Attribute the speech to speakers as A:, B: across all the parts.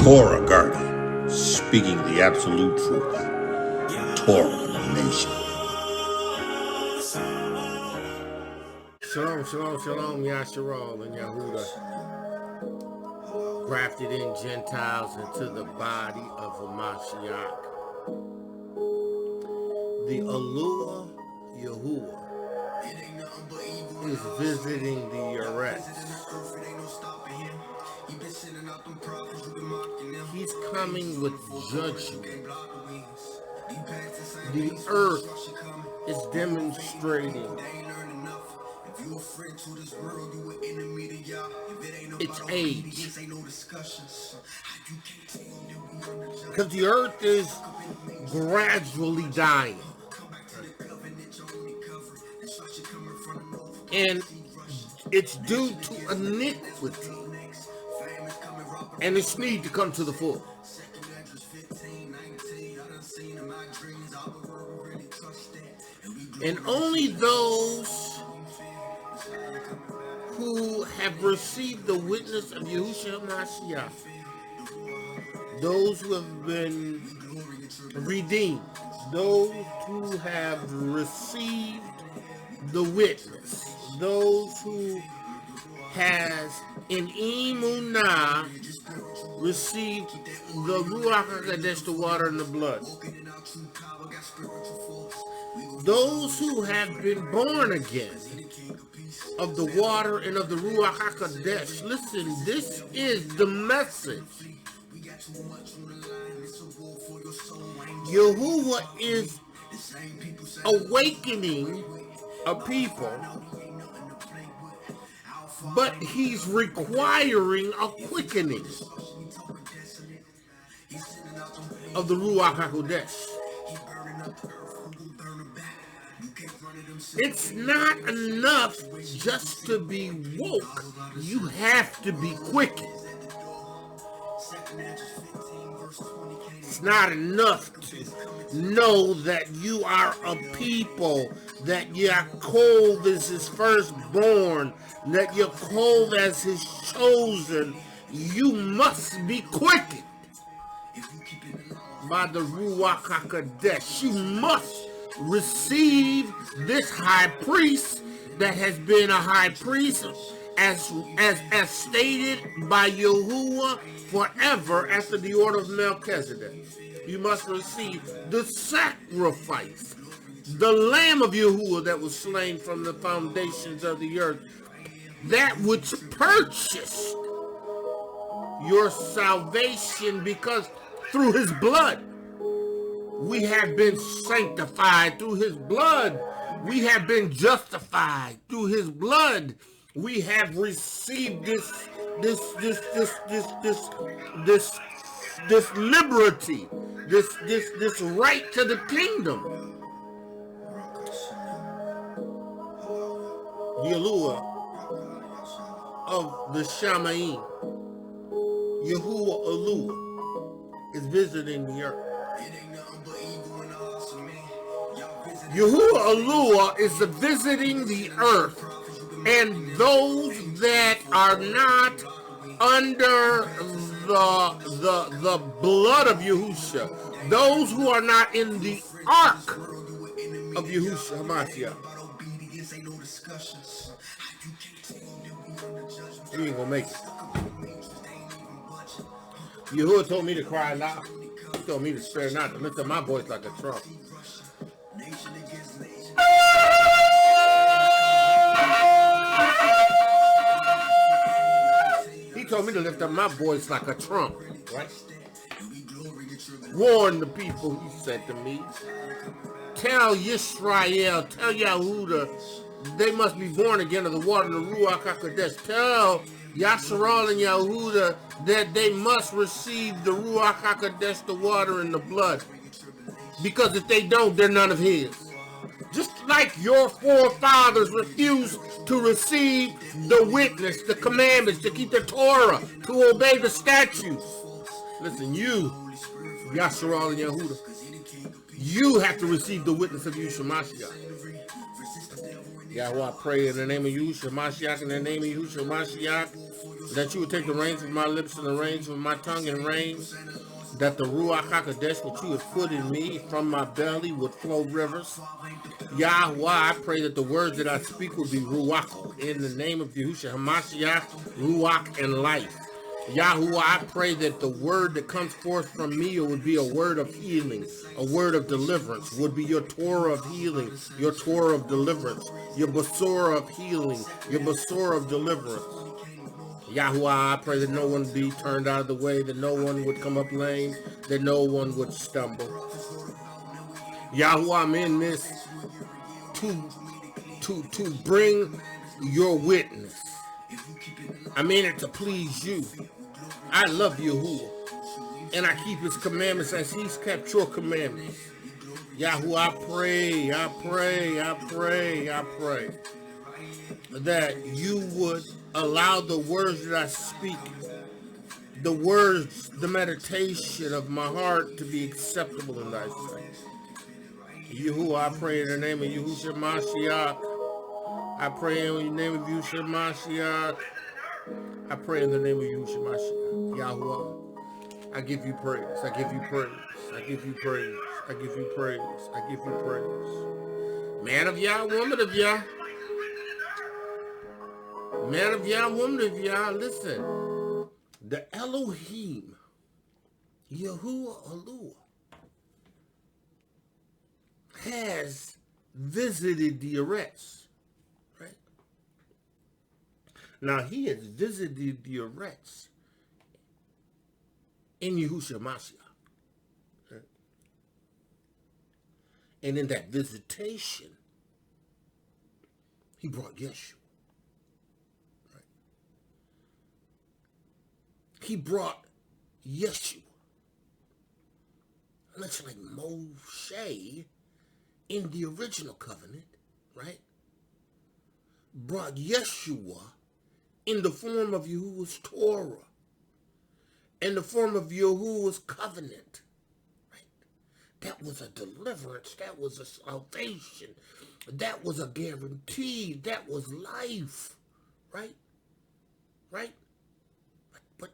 A: Torah guardian, speaking the absolute truth. Torah nation.
B: Shalom, shalom, shalom, Yasharal and Yahuda, grafted in Gentiles into the body of Hamashiach. The Alua Yahuwah is visiting the Eretz. He's coming with judgment. The earth is demonstrating its age, because the earth is gradually dying, and it's due to iniquity and its need to come to the full. And only those who have received the witness of Yahusha Mashiach, those who have been redeemed, those who have received the witness, those who has in Emunah received the Ruach HaKodesh, the water and the blood. Those who have been born again of the water and of the Ruach HaKodesh. Listen, this is the message. Yahuwah is awakening a people, but he's requiring a quickening of the Ruach HaKodesh. It's not enough just to be woke. You have to be quickened. It's not enough to know that you are a people, that Yaakov is his firstborn, that Yaakov is his chosen. You must be quickened by the Ruach HaKodesh. You must receive this high priest that has been a high priest as stated by Yahuwah forever after the order of Melchizedek. You must receive the sacrifice, the Lamb of Yahuwah that was slain from the foundations of the earth, that which purchased your salvation, because through his blood we have been sanctified. Through his blood we have been justified. Through his blood we have received this liberty, this right to the kingdom. Yahuwah of the Shamayim, Yahuwah Alua, is visiting the earth. Yahuwah Alua is visiting the earth, and those that are not under the blood of Yahusha, those who are not in the ark of Yahusha Hamashiach, you ain't gonna make it. Yahuwah told me to cry loud. He told me to spare not, to lift up my voice like a trump. He told me to lift up my voice like a trump, right? Warn the people, he said to me. Tell Yisrael, tell Yahuda, they must be born again of the water and the Ruach HaKodesh. Tell Yasharal and Yahuda that they must receive the Ruach HaKodesh, the water and the blood. Because if they don't, they're none of his. Just like your forefathers refused to receive the witness, the commandments, to keep the Torah, to obey the statutes. Listen, you, Yasharal and Yahuda, you have to receive the witness of Yahusha Mashiach. Yahweh, I pray in the name of Yahusha Mashiach, in the name of Yahusha Mashiach, that you would take the reins of my lips and the reins of my tongue and reign, that the Ruach HaKodesh, which you have put in me from my belly, would flow rivers. Yahweh, I pray that the words that I speak will be Ruach, in the name of Yahusha HaMashiach, Ruach and life. Yahuwah, I pray that the word that comes forth from me would be a word of healing, a word of deliverance, would be your Torah of healing, your Torah of deliverance, your Basora of healing, your Basora of deliverance. Yahuwah, I pray that no one be turned out of the way, that no one would come up lame, that no one would stumble. Yahuwah, I'm in this to bring your witness. I'm in it to please you. I love Yahuwah, and I keep his commandments as he's kept your commandments. Yahuwah, I pray that you would allow the words that I speak, the words, the meditation of my heart to be acceptable in thy sight. Yahuwah, I pray in the name of Yahusha Mashiach. I pray in the name of Yahusha Mashiach. I pray in the name of Yahusha Mashiach. Yahuwah, I give you praise. I give you praise. I give you praise. I give you praise. I give you praise. Man of Yah, woman of Yah. Man of Yah, woman of Yah, listen. The Elohim, Yahuwah Alua, has visited the Eretz, right? Now, he has visited the Eretz in Yahusha Mashiach. Right? And in that visitation, he brought Yeshua. Right? He brought Yeshua. Much like Moshe in the original covenant, right? Brought Yeshua in the form of Yahuwah's Torah, in the form of Yahuwah's covenant, right? That was a deliverance. That was a salvation. That was a guarantee. That was life, right? Right? But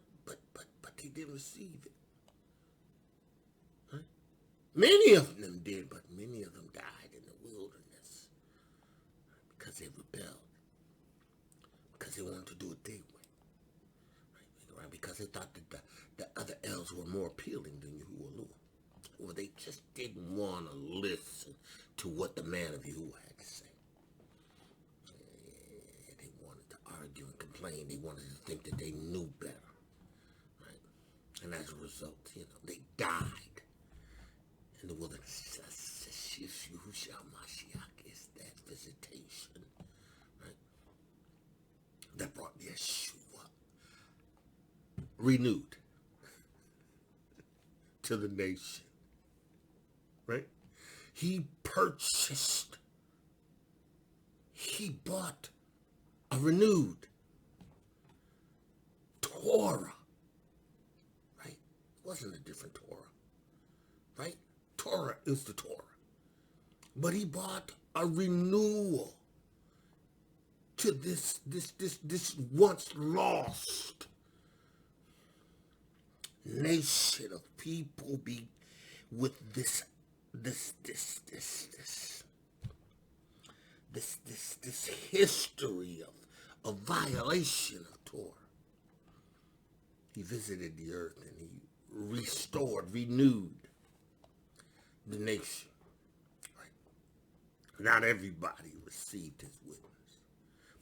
B: they didn't receive it. Right? Many of them did, but many of them died in the wilderness because they rebelled, because they wanted to do it their way, right? Because they thought that the other elves were more appealing than Yahuwah. Or they just didn't want to listen to what the man of Yahuwah had to say. They wanted to argue and complain. They wanted to think that they knew better. Right? And as a result, they died in the wilderness. Yahusha Mashiach is that visitation, right? That brought Yeshua renewed to the nation. Right? He purchased, he bought a renewed Torah, right? It wasn't a different Torah, right? Torah is the Torah. But he bought a renewal to this once lost nation of people with this history of violation of Torah. He visited the earth and he restored, renewed the nation. Right? Not everybody received his witness,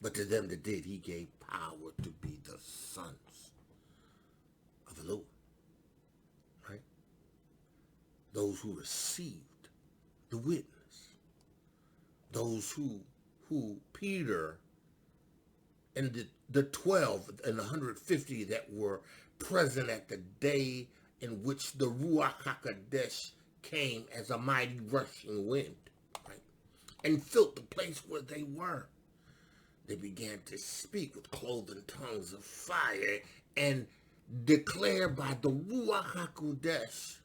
B: but to them that did, he gave power to be the sons of the Lord. Right? Those who received the witness. Those who Peter and the 12 and the 150 that were present at the day in which the Ruach HaKodesh came as a mighty rushing wind, right? And filled the place where they were. They began to speak with cloven tongues of fire and declare by the Ruach HaKodesh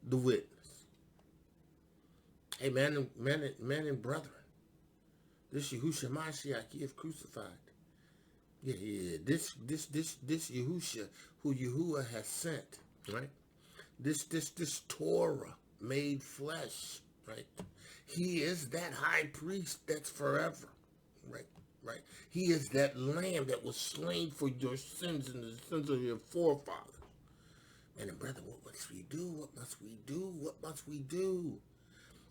B: the witness. Hey, men and brethren, this Yahusha Mashiach, he is crucified. Yeah. This Yahusha, who Yahuwah has sent, right? This Torah made flesh, right? He is that high priest that's forever, right? Right. He is that lamb that was slain for your sins and the sins of your forefathers. And then, brother, what must we do? What must we do? What must we do?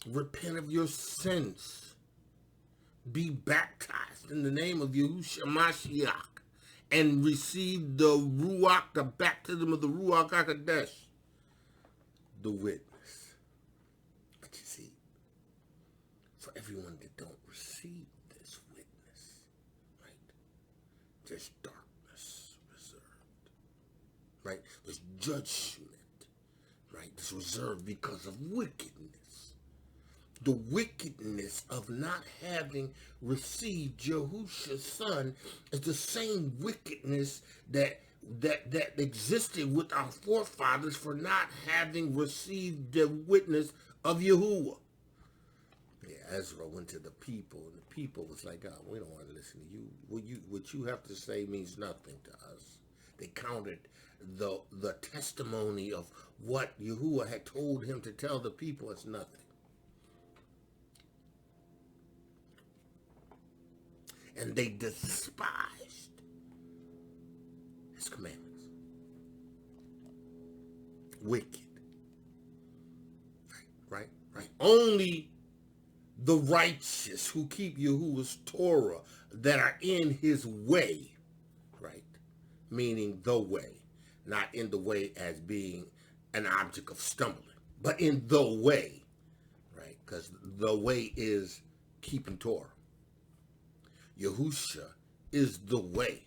B: Repent of your sins. Be baptized in the name of Yahusha Mashiach and receive the Ruach, the baptism of the Ruach HaKodesh, the witness. But you see, for everyone that don't receive this witness, right, there's darkness reserved, right? There's judgment, right? It's reserved because of wickedness. The wickedness of not having received Yahusha's son is the same wickedness that existed with our forefathers for not having received the witness of Yahuwah. Yeah, Ezra went to the people, and the people was like, "Oh, we don't want to listen to you. What you have to say means nothing to us." They counted the testimony of what Yahuwah had told him to tell the people as nothing. And they despised his commandments. Wicked. Right. Only the righteous who keep Yahuwah's Torah that are in his way, right? Meaning the way, not in the way as being an object of stumbling, but in the way, right? Because the way is keeping Torah. Yahusha is the way.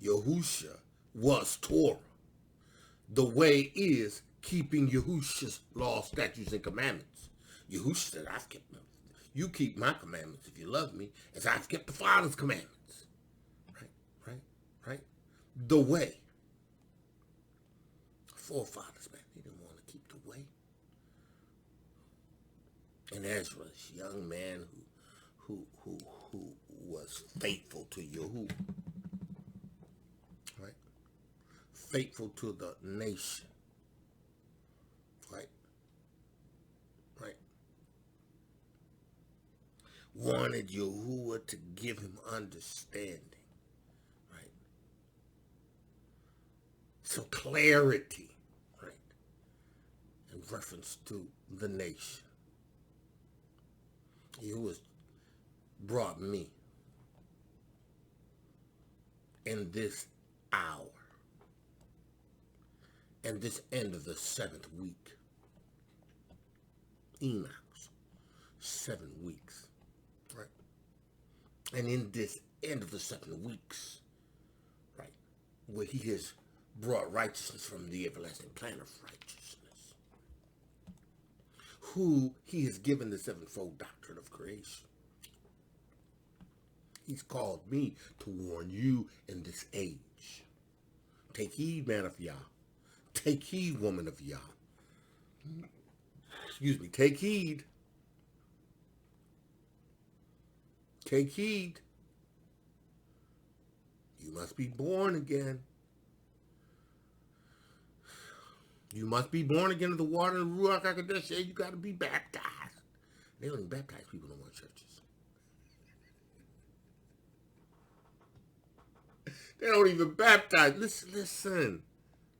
B: Yahusha was Torah. The way is keeping Yahusha's laws, statutes, and commandments. Yahusha said, I've kept them. You keep my commandments if you love me, as I've kept the Father's commandments. Right? The way. Forefathers, man, they didn't want to keep the way. And Ezra, this young man who was faithful to Yahuwah, right? Faithful to the nation, right? Wanted Yahuwah to give him understanding, right? So clarity, right? In reference to the nation. Yahuwah brought me in this hour and this end of the 7th week. Enoch's 7 weeks, right? And in this end of the 7 weeks, right, where he has brought righteousness from the everlasting plan of righteousness, who he has given the sevenfold doctrine of creation. He's called me to warn you in this age. Take heed, man of Yah. Take heed, woman of Yah. Excuse me, take heed. Take heed. You must be born again. You must be born again of the water and the Ruach HaKodesh. You got to be baptized. They don't even baptize people in more churches. They don't even baptize. Listen.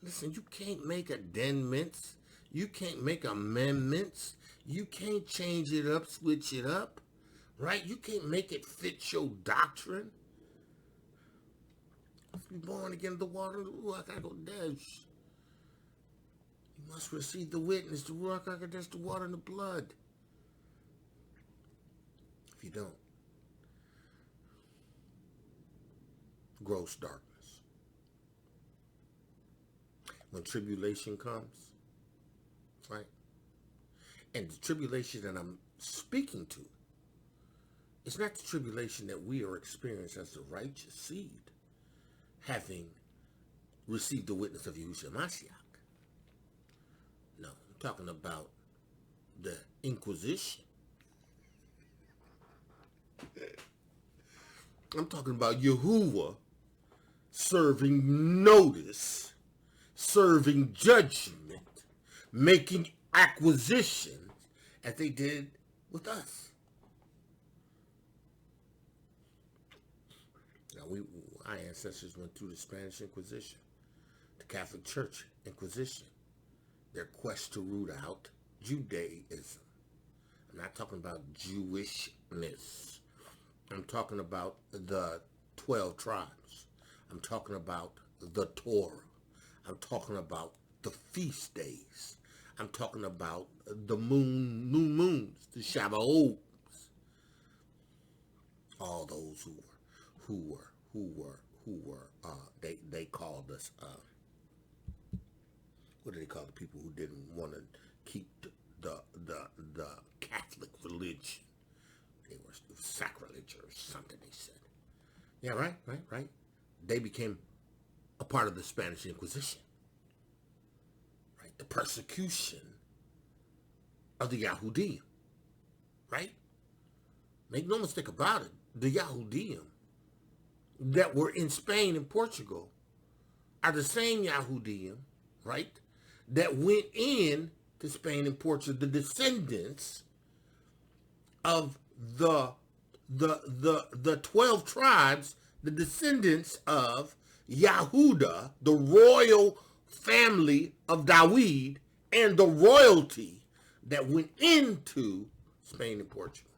B: You can't make addendments. You can't make amendments. You can't change it up, switch it up. Right? You can't make it fit your doctrine. You must be born again of the water and the Ruach HaKodesh. You must receive the witness, the Ruach HaKodesh, the water and the blood. If you don't, gross darkness. When tribulation comes, right? And the tribulation that I'm speaking to, it's not the tribulation that we are experiencing as the righteous seed, having received the witness of Yahusha Mashiach. No, I'm talking about the Inquisition. I'm talking about Yahuwah serving notice, serving judgment, making acquisitions as they did with us. Now, our ancestors went through the Spanish Inquisition, the Catholic Church Inquisition, their quest to root out Judaism. I'm not talking about Jewishness. I'm talking about the 12 tribes. I'm talking about the Torah. I'm talking about the feast days. I'm talking about the new moons, the Shabbaots. All those who were they called us what do they call the people who didn't want to keep the Catholic religion? They were sacrilege or something, they said. Yeah, right. They became a part of the Spanish Inquisition. Right? The persecution of the Yahudim. Right? Make no mistake about it. The Yahudim that were in Spain and Portugal are the same Yahudim, right, that went in to Spain and Portugal, the descendants of the 12 tribes, the descendants of Yahuda, the royal family of David, and the royalty that went into Spain and Portugal.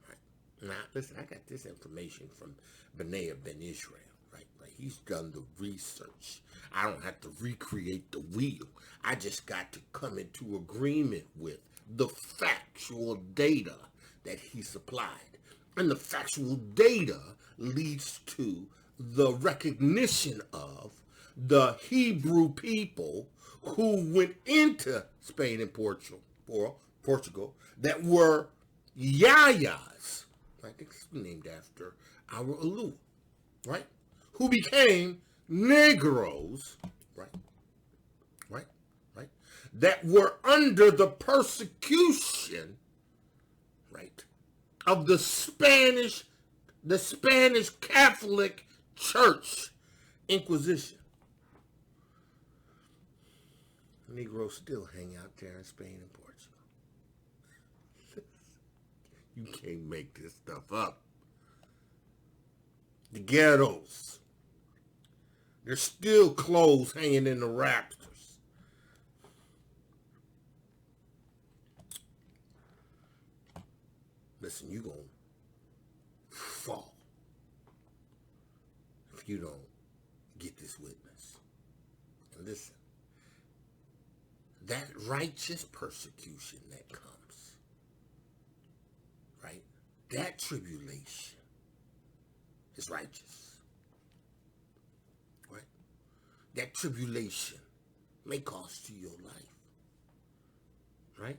B: Right. Now, listen, I got this information from Benaiah Ben Israel. Right. He's done the research. I don't have to recreate the wheel. I just got to come into agreement with the factual data that he supplied. And the factual data leads to the recognition of the Hebrew people who went into Spain and Portugal that were Yayas, I think it's named after our Elu, right? Who became Negroes, right? That were under the persecution, right, of the Spanish Catholic Church Inquisition. Negroes still hang out there in Spain and Portugal. You can't make this stuff up. The ghettos. There's still clothes hanging in the rafters. Listen, you're going to fall if you don't get this witness. And listen, that righteous persecution that comes, right? That tribulation is righteous, right? That tribulation may cost you your life, right?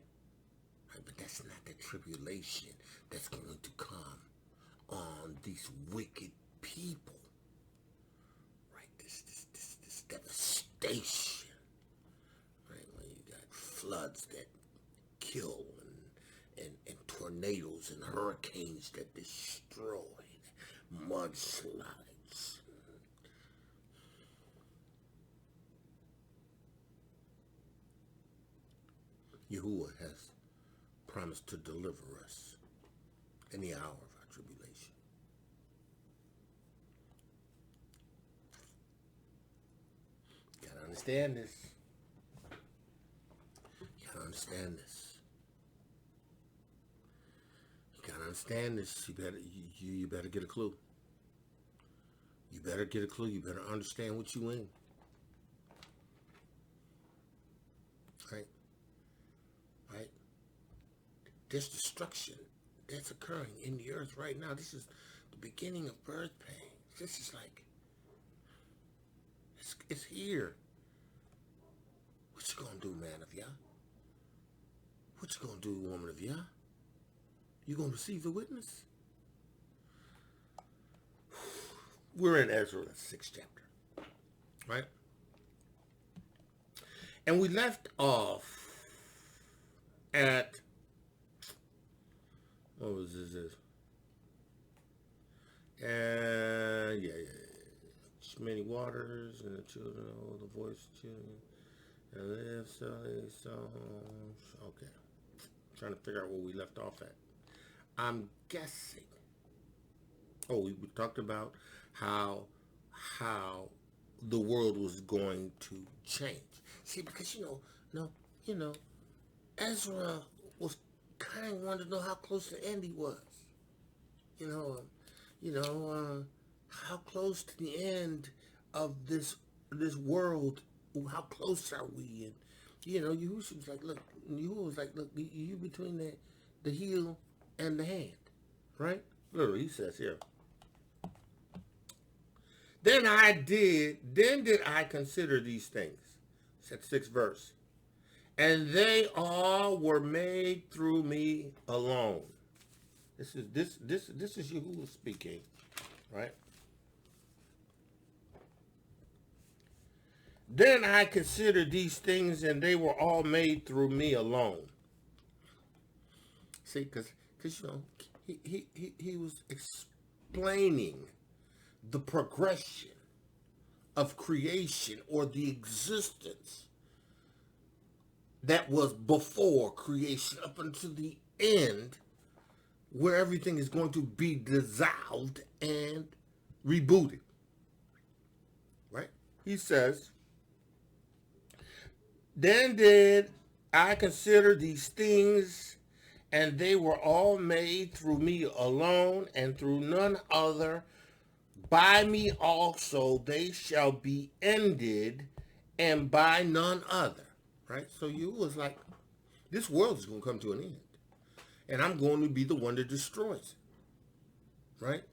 B: But that's not the tribulation that's going to come on these wicked people, right? This devastation, right? When you got floods that kill and tornadoes and hurricanes that destroy, mudslides. Yahuwah has promised to deliver us in the hour of our tribulation. You gotta understand this. You gotta understand this. You gotta understand this. You better get a clue. You better get a clue. You better understand what you in. Right? Right? There's destruction that's occurring in the earth right now. This is the beginning of birth pains. This is like, it's here. What you gonna do, man of Yah? What you gonna do, woman of Yah? You gonna receive the witness? We're in Esdras, 6th chapter, right? And we left off at, what was this? reached many waters, and the children of the voice of children and live songs. Okay. Trying to figure out where we left off at. I'm guessing. Oh, we talked about how the world was going to change. See, because Ezra was kind of wanted to know how close to the end he was. How close to the end of this world? How close are we? And Yahusha was like, look. You between the heel and the hand, right? Literally, he says here. Then did I consider these things. It's that 6th verse. And they all were made through me alone. This is Yahuwah speaking, right? Then I considered these things, and they were all made through me alone. See, because he was explaining the progression of creation, or the existence that was before creation up until the end, where everything is going to be dissolved and rebooted. Right? He says, then did I consider these things, and they were all made through me alone, and through none other. By me also they shall be ended, and by none other. Right? So you was like, this world is going to come to an end, and I'm going to be the one that destroys it. Right?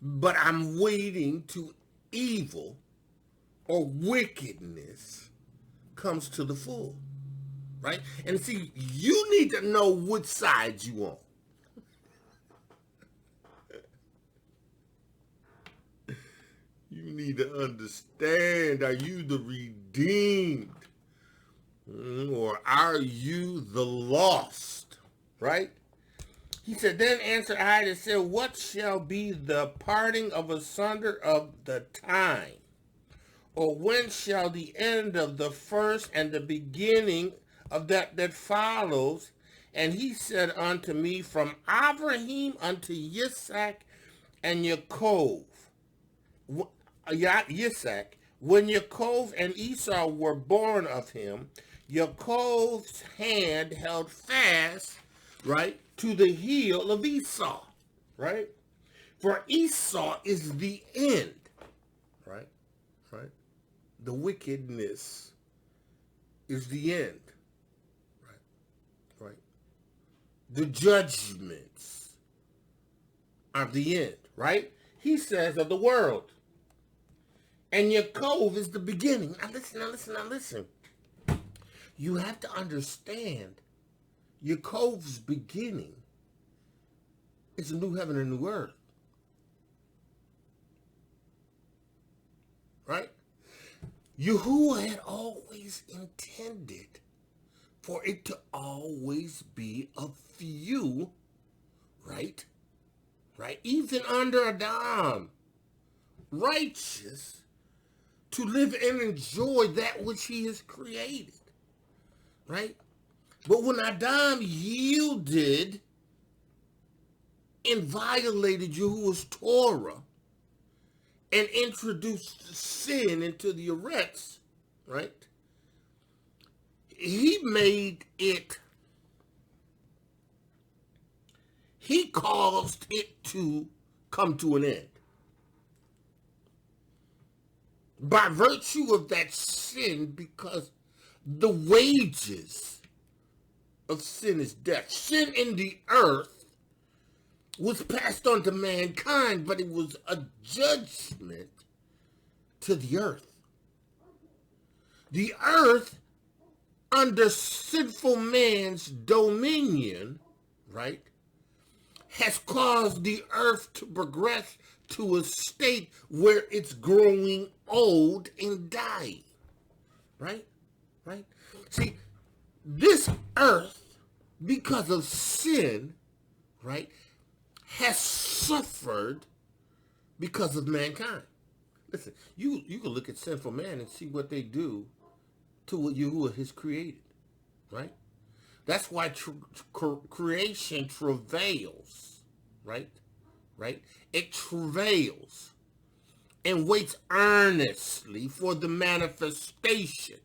B: But I'm waiting till evil or wickedness comes to the full. Right? And see, you need to know which side you on. You need to understand, are you the redeemed? Or are you the lost? Right? He said, then answered I and said, what shall be the parting of asunder of the time? Or when shall the end of the first and the beginning of that follows? And he said unto me, from Abraham unto Yitzhak and Yaakov. Yitzhak, when Yaakov and Esau were born of him, Yaakov's hand held fast, right, to the heel of Esau, right? For Esau is the end, right? Right? The wickedness is the end, right? Right? The judgments are the end, right? He says of the world. And Yaakov is the beginning. Now listen. You have to understand, Yaakov's beginning is a new heaven and new earth. Right? Yahuwah had always intended for it to always be a few, right? Right? Even under Adam, righteous, to live and enjoy that which he has created. Right? But when Adam yielded and violated Yahuwah's Torah and introduced sin into the eretz, right? He caused it to come to an end. By virtue of that sin, because the wages of sin is death. Sin in the earth was passed on to mankind, but it was a judgment to the earth. The earth, under sinful man's dominion, right, has caused the earth to progress to a state where it's growing old and dying. Right? Right? See, this earth, because of sin, right, has suffered because of mankind. Listen, you can look at sinful man and see what they do to what Yahuwah has created, right? That's why creation travails, right? Right? It travails and waits earnestly for the manifestation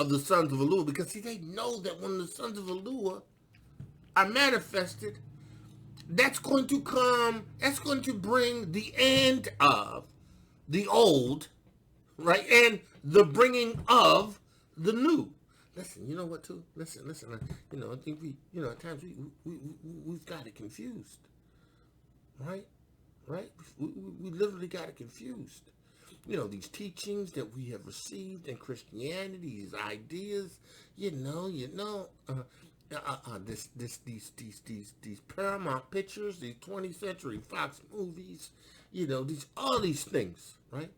B: of the sons of Eluah, because see, they know that when the sons of Eluah are manifested, that's going to bring the end of the old, right? And the bringing of the new. Listen, you know what, too? Listen. I think at times we've got it confused, right? Right? We literally got it confused. These teachings that we have received in Christianity, these ideas, these Paramount pictures, these 20th Century Fox movies, all these things, right?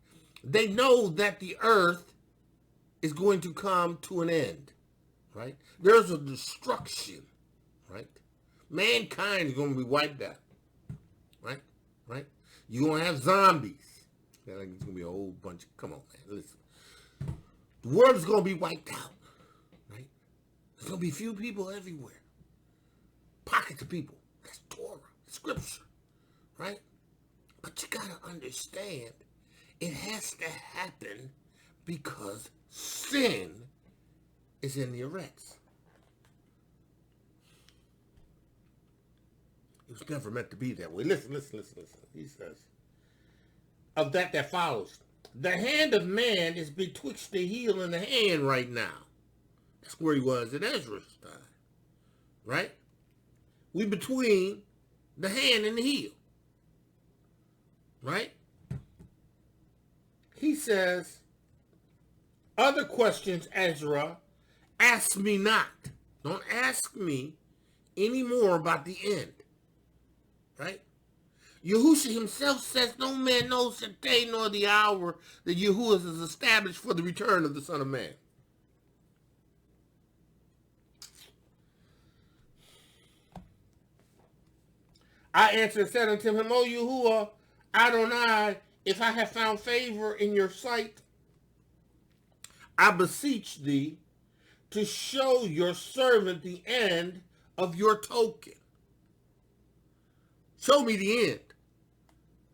B: They know that the earth is going to come to an end, right? There's a destruction, right? Mankind is going to be wiped out, right? Right? You're going to have zombies. It's going to be a whole bunch of, come on, man, listen. The world is going to be wiped out, right? There's going to be few people everywhere. Pockets of people. That's Torah, scripture, right? But you got to understand, it has to happen because sin is in the erects. It was never meant to be that way. Listen. He says, of that follows, the hand of man is betwixt the heel and the hand right now. That's where he was at Esdras' time, right? We between the hand and the heel, right? He says, other questions, Ezra, ask me not. Don't ask me any more about the end, right? Yahusha himself says, no man knows the day nor the hour that Yahuwah is established for the return of the Son of Man. I answered and said unto him, O Yahuwah, Adonai, if I have found favor in your sight, I beseech thee to show your servant the end of your token. Show me the end.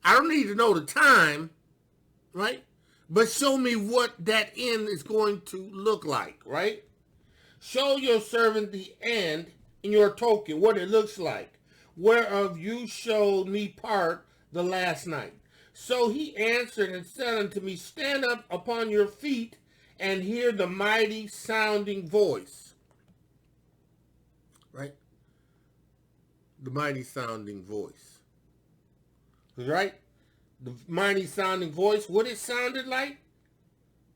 B: I don't need to know the time, right? But show me what that end is going to look like, right? Show your servant the end in your token, what it looks like, whereof you showed me part the last night. So he answered and said unto me, stand up upon your feet and hear the mighty sounding voice. Right? The mighty sounding voice. Right? The mighty sounding voice. What it sounded like?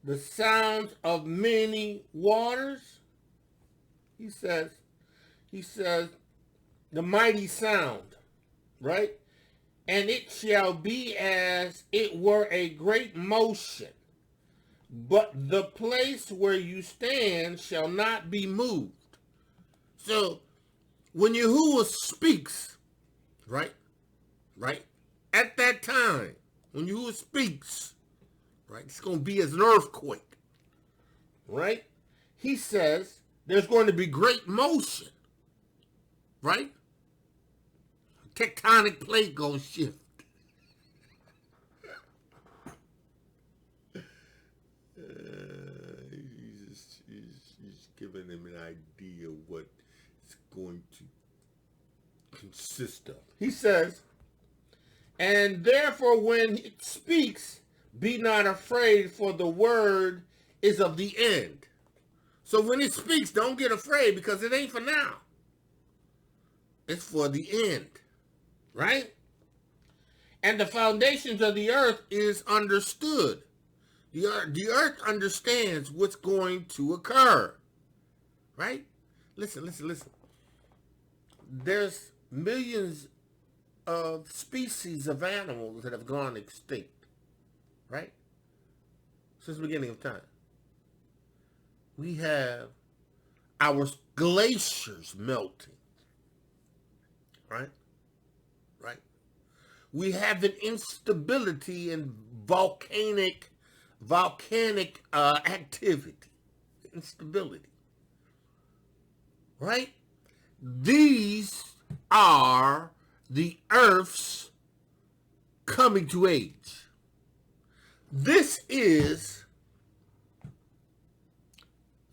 B: The sounds of many waters. He says, the mighty sound. Right? And it shall be as it were a great motion. But the place where you stand shall not be moved. So, when Yahuwah speaks, right, at that time, when Yahuwah speaks, right, it's going to be as an earthquake, right? He says there's going to be great motion, right? Tectonic plate going to shift. He's giving him an idea of what it's going to consist of. He says, and therefore when it speaks, be not afraid, for the word is of the end. So when it speaks, don't get afraid, because it ain't for now. It's for the end, right? And the foundations of the earth is understood. The earth understands what's going to occur, right? Listen. There's millions of species of animals that have gone extinct, right? Since the beginning of time. We have our glaciers melting, right? We have an instability in volcanic activity, instability, right? These are the Earth's coming to age. This is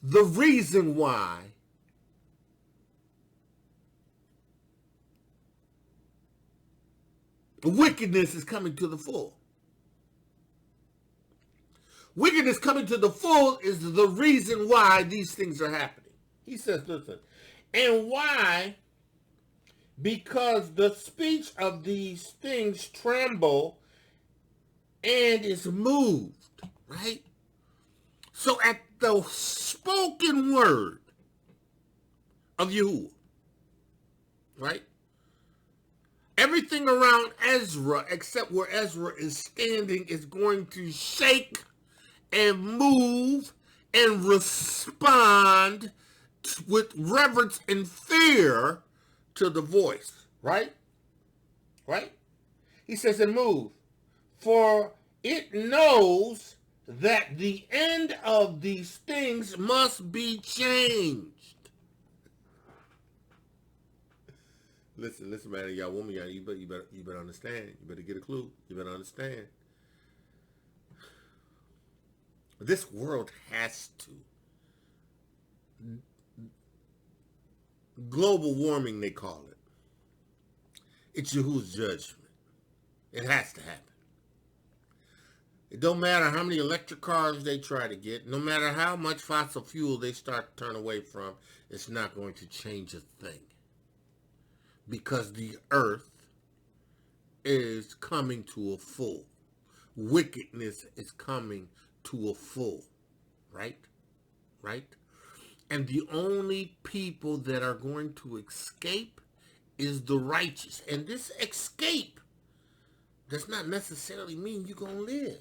B: the reason why wickedness is coming to the full. Wickedness coming to the full is the reason why these things are happening. He says, listen, and why? Because the speech of these things tremble and is moved, right? So at the spoken word of Yahuwah, right? Everything around Ezra, except where Ezra is standing, is going to shake and move and respond with reverence and fear to the voice, right? Right? He says, and move, for it knows that the end of these things must be changed. Listen, man, y'all woman, y'all, you better understand. You better get a clue. You better understand. This world has to. Global warming, they call it. It's Yahuwah's judgment. It has to happen. It don't matter how many electric cars they try to get, no matter how much fossil fuel they start to turn away from, it's not going to change a thing. Because the earth is coming to a full. Wickedness is coming to a full. Right? Right? And the only people that are going to escape is the righteous. And this escape does not necessarily mean you're going to live.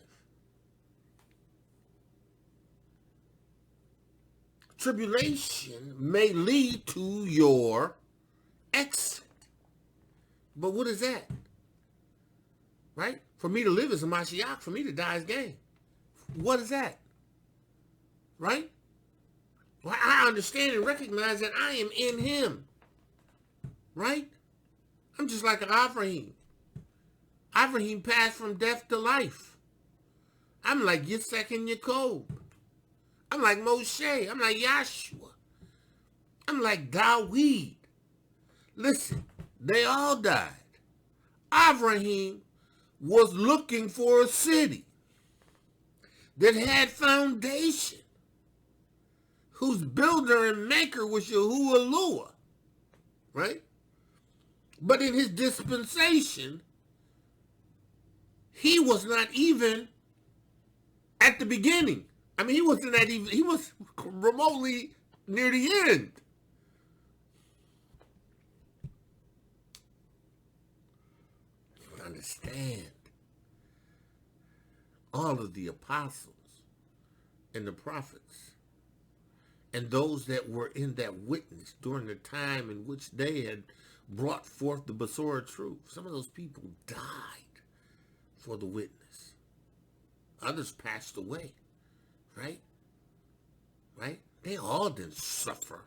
B: Tribulation may lead to your exit. But what is that? Right? For me to live is a Mashiach. For me to die is gain. What is that? Right? Well, I understand and recognize that I am in him. Right? I'm just like Avraham. Avraham passed from death to life. I'm like Yitzhak and Jacob. I'm like Moshe. I'm like Yahusha. I'm like Dawid. Listen, they all died. Avraham was looking for a city that had foundation, whose builder and maker was Yahuwah Lua, right? But in his dispensation, he was not even at the beginning. I mean, he wasn't at even, he was remotely near the end. Understand, all of the apostles and the prophets and those that were in that witness during the time in which they had brought forth the Besorah truth, some of those people died for the witness. Others passed away, right? Right? They all didn't suffer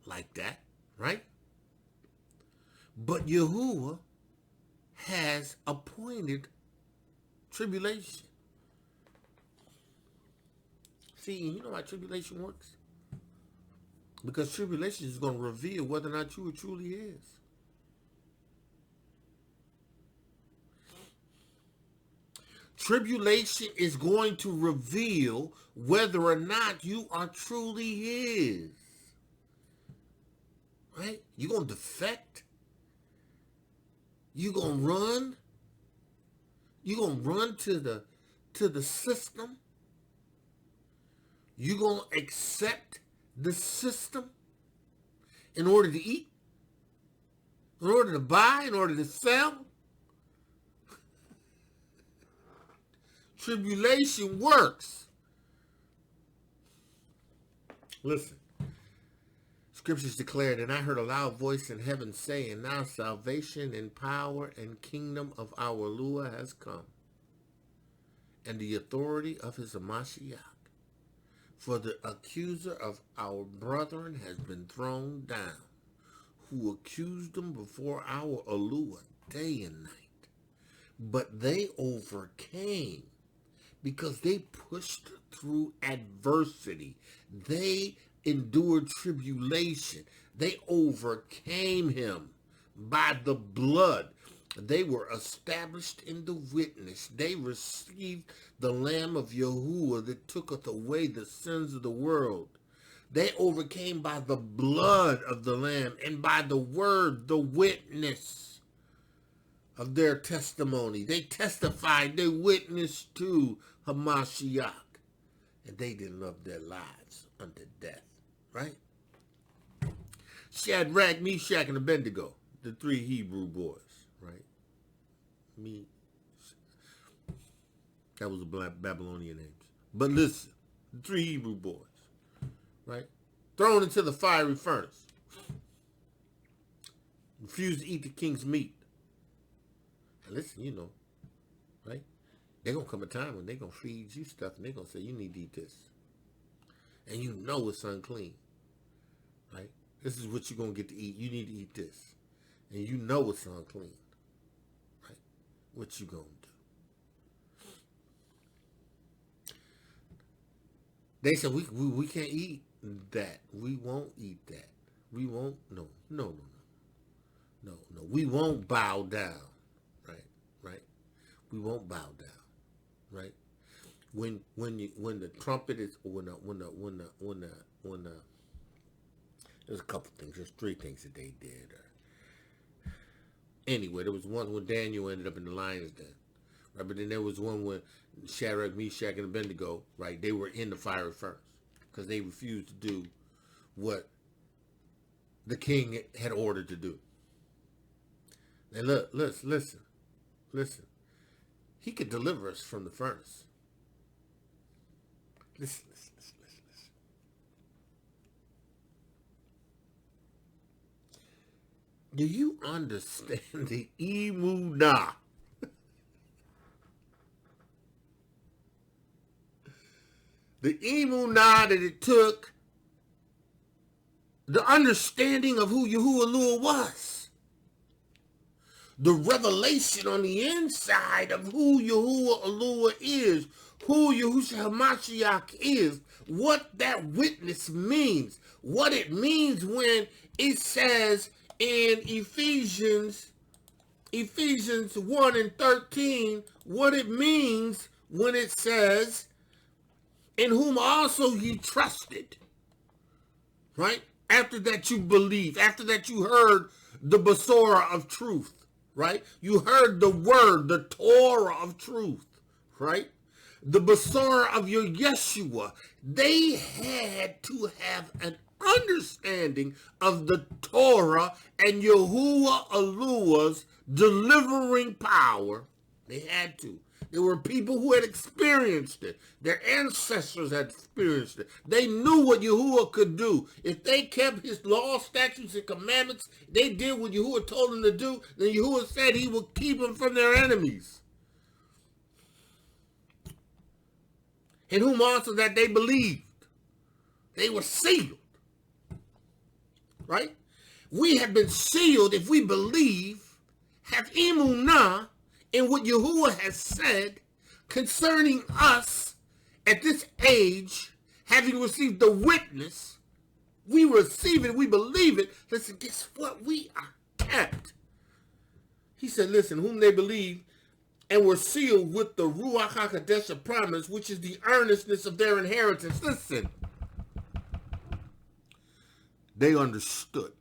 B: like that, right? But Yahuwah has appointed tribulation. See, you know how tribulation works? Because tribulation is going to reveal whether or not you are truly his. Tribulation is going to reveal whether or not you are truly his. Right? You're going to defect. You're going to run. You're going to run to the system. You're going to accept the system in order to eat, in order to buy, in order to sell. Tribulation works. Listen, Scriptures declared, and I heard a loud voice in heaven saying, now salvation and power and kingdom of our Lua has come, and the authority of his Mashiach. For the accuser of our brethren has been thrown down, who accused them before our Alua day and night. But they overcame because they pushed through adversity. They endured tribulation. They overcame him by the blood. They were established in the witness. They received the Lamb of Yahuwah that tooketh away the sins of the world. They overcame by the blood of the Lamb and by the word, the witness of their testimony. They testified, they witnessed to Hamashiach, and they didn't love their lives unto death, right? Shadrach, Meshach, and Abednego, the three Hebrew boys, right? That was the Babylonian names. But listen, the three Hebrew boys, right? Thrown into the fiery furnace. Refused to eat the king's meat. And listen, you know, right? They're going to come a time when they're going to feed you stuff and they're going to say, you need to eat this. And you know it's unclean, right? This is what you're going to get to eat. You need to eat this. And you know it's unclean, right? What you going to do? They said, we can't eat that. We won't eat that. We won't, no. We won't bow down, right? We won't bow down, right? When the trumpet is, there's a couple things, there's three things that they did. Anyway, there was one when Daniel ended up in the lion's den, right? But then there was one when Shadrach, Meshach, and Abednego, right? They were in the fiery furnace because they refused to do what the king had ordered to do. And look, listen. He could deliver us from the furnace. Listen. Do you understand the emunah? The emunah that it took, the understanding of who Yahuwah was. The revelation on the inside of who Yahuwah Alua is, who Yahusha HaMashiach is, what that witness means, what it means when it says in Ephesians 1 and 13, what it means when it says, in whom also ye trusted, right? After that you believed, after that you heard the Basora of truth, right? You heard the word, the Torah of truth, right? The Basora of your Yeshua. They had to have an understanding of the Torah and Yahuwah Alua's delivering power. They had to. There were people who had experienced it. Their ancestors had experienced it. They knew what Yahuwah could do. If they kept his law, statutes, and commandments, they did what Yahuwah told them to do, then Yahuwah said he would keep them from their enemies. In whom also that they believed. They were sealed. Right? We have been sealed if we believe, have emunah, in what Yahuwah has said concerning us at this age, having received the witness. We receive it, we believe it. Listen, guess what? We are kept. He said, listen, whom they believe and were sealed with the Ruach HaKodesh promise, which is the earnestness of their inheritance. Listen, they understood.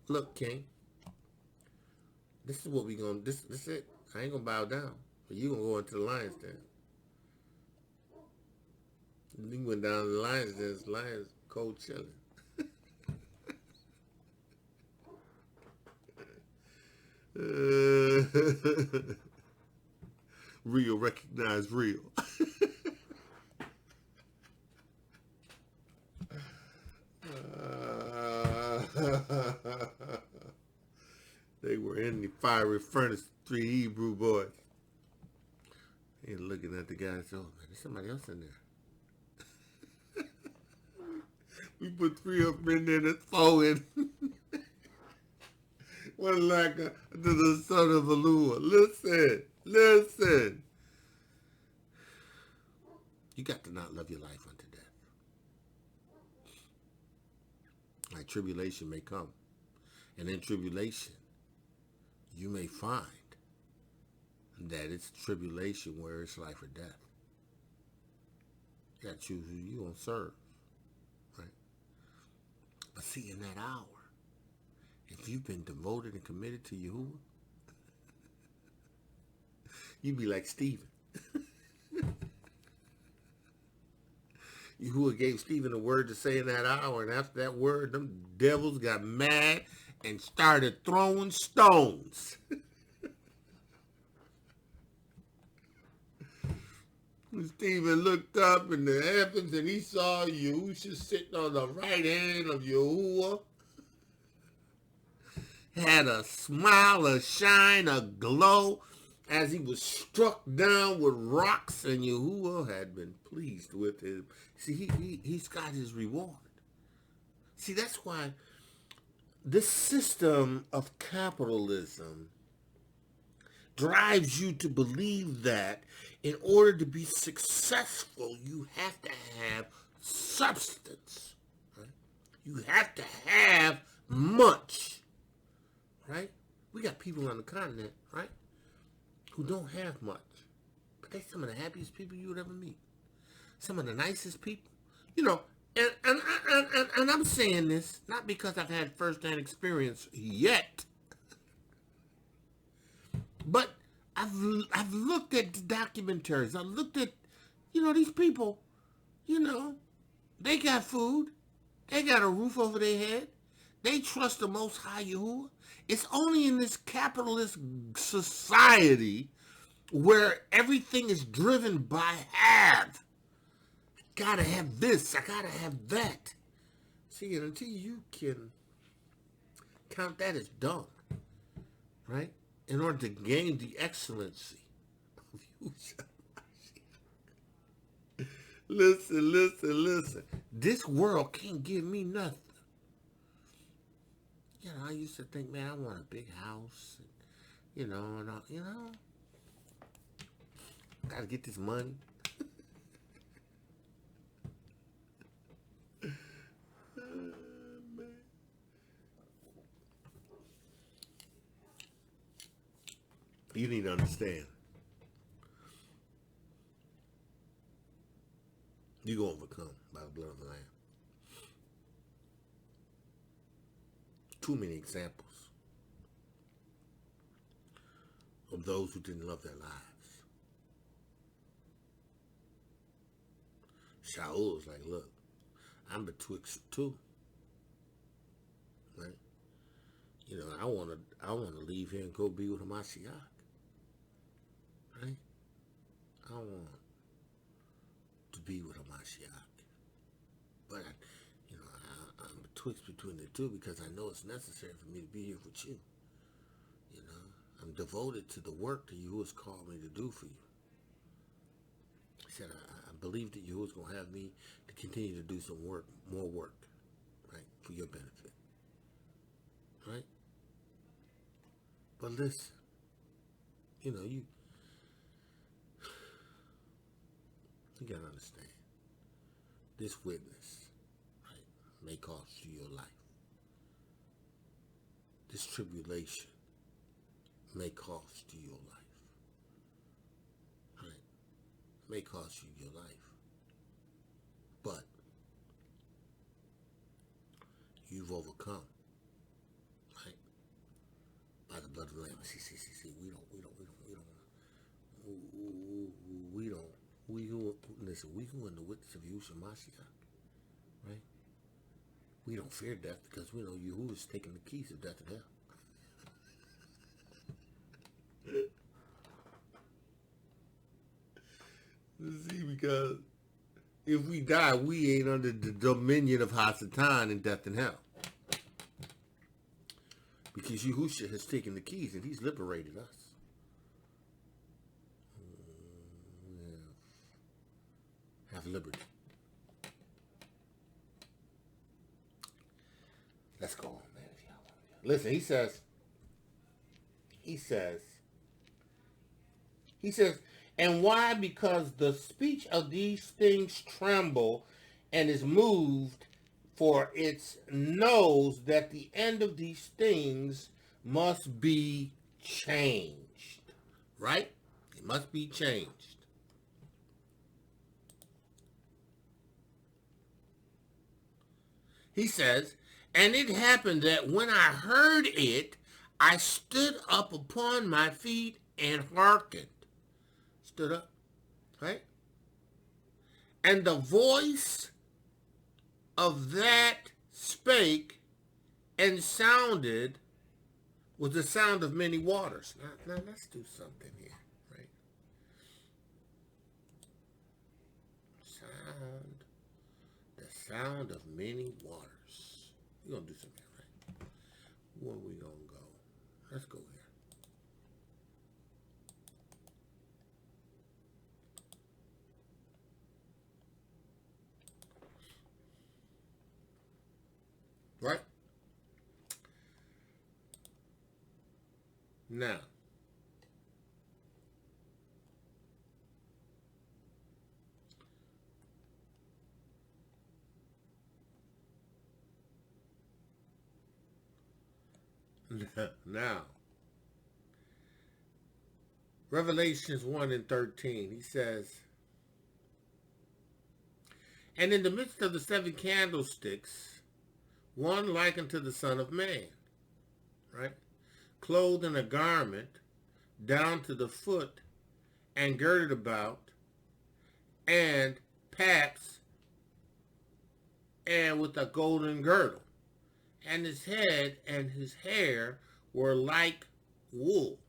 B: Look, King, this is what we gonna, this is it. I ain't gonna bow down, but you gonna go into the lion's den. You went down to the lion's den, the lion's cold chilling. Real, recognize real. They were in the fiery furnace, 3 Hebrew boys. And looking at the guy and said, oh man, there's somebody else in there. We put 3 of them in there, that's 4 in. One like to the son of Alua. Listen. You got to not love your life unto death. Like tribulation may come. And in tribulation, you may find that it's tribulation where it's life or death. You got to choose who you going to serve. Right? But see, in that hour, if you've been devoted and committed to Yahuwah, you'd be like Stephen. Yahuwah gave Stephen a word to say in that hour, and after that word, them devils got mad and started throwing stones. Stephen looked up in the heavens and he saw Yahusha sitting on the right hand of Yahuwah. Had a smile, a shine, a glow as he was struck down with rocks, and Yahuwah had been pleased with him. See, he's got his reward. See, that's why this system of capitalism drives you to believe that in order to be successful, you have to have substance. Right? You have to have much. Right? We got people on the continent, right, who don't have much. But they're some of the happiest people you would ever meet. Some of the nicest people. You know, and I'm saying this not because I've had first-hand experience yet. But I've looked at the documentaries. I've looked at, these people, they got food. They got a roof over their head. They trust the Most High Yahuwah. It's only in this capitalist society where everything is driven by have. I gotta have this. I gotta have that. See, and until you can count that as dung, right? In order to gain the excellency of Yahusha. Listen. This world can't give me nothing. I used to think, man, I want a big house, gotta get this money. You need to understand. You're going to overcome by the blood of the Lamb. Too many examples of those who didn't love their lives. Shaul was like, look, I'm betwixt two. Right? I want to leave here and go be with Hamashiach. Right? I want to be with Hamashiach. But I'm between the two because I know it's necessary for me to be here with you. I'm devoted to the work that you has called me to do for you. He said, I believe that you was going to have me to continue to do some work, more work, right, for your benefit. Right? But listen, you got to understand, this witness, right, may cost you your life. This tribulation may cost you your life. Right? May cost you your life. But you've overcome. Right? By the blood of the Lamb. See, we who in the witness of Yahusha Mashiach, right? We don't fear death because we know Yahuwah is taking the keys of death and hell. See, because if we die, we ain't under the dominion of Hasatan in death and hell. Because Yahusha has taken the keys and he's liberated us. Have liberty. Let's go on, man. Listen, he says, and why? Because the speech of these things tremble and is moved, for it knows that the end of these things must be changed. Right? It must be changed. He says, and it happened that when I heard it, I stood up upon my feet and hearkened. Stood up, right? And the voice of that spake and sounded was the sound of many waters. Now let's do something here, right? The sound of many waters. We're going to do something, right? Where we going to go? Let's go here. Right? Now, Revelations 1 and 13, he says, and in the midst of the 7 candlesticks, one like unto the Son of Man, right? Clothed in a garment down to the foot and girded about, and paps, and with a golden girdle. And his head and his hair were like wool.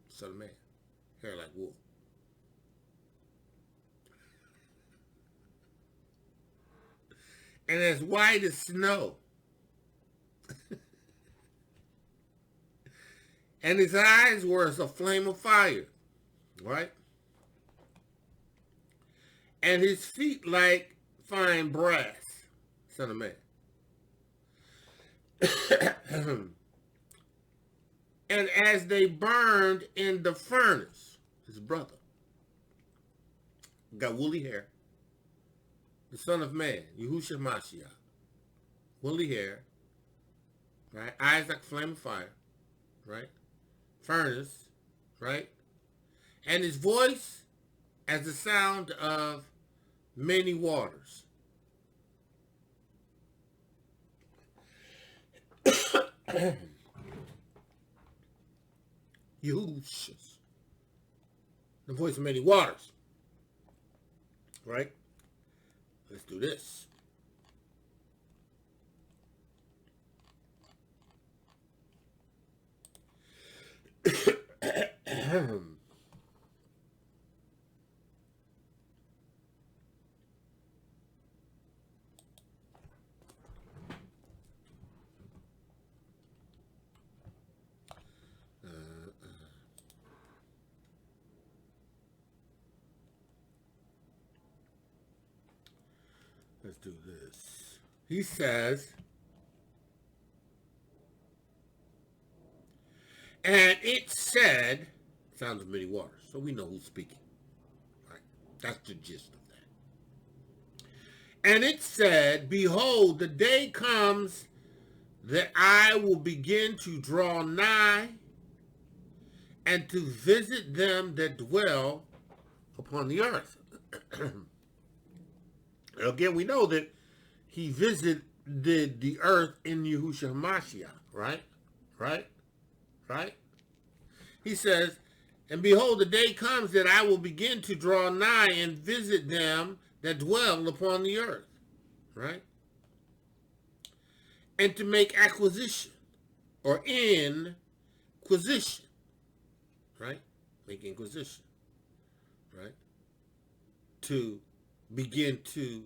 B: Son of Man, hair like wool. And as white as snow. And his eyes were as a flame of fire, right? And his feet like fine brass, Son of Man. And as they burned in the furnace, his brother, got woolly hair, the Son of Man, Yahusha Mashiach, woolly hair, right? Eyes like a flame of fire, right? Furnace, right? And his voice as the sound of many waters. Yahusha, the voice of many waters, right? Let's do this. Let's do this. He says, and it said, sounds of many waters. So we know who's speaking. Right? That's the gist of that. And it said, behold, the day comes that I will begin to draw nigh and to visit them that dwell upon the earth. Again, we know that he visited the earth in Yahusha HaMashiach, right? Right? Right? He says, and behold, the day comes that I will begin to draw nigh and visit them that dwell upon the earth, right? And to make acquisition, or inquisition, right? Make inquisition, right? To begin to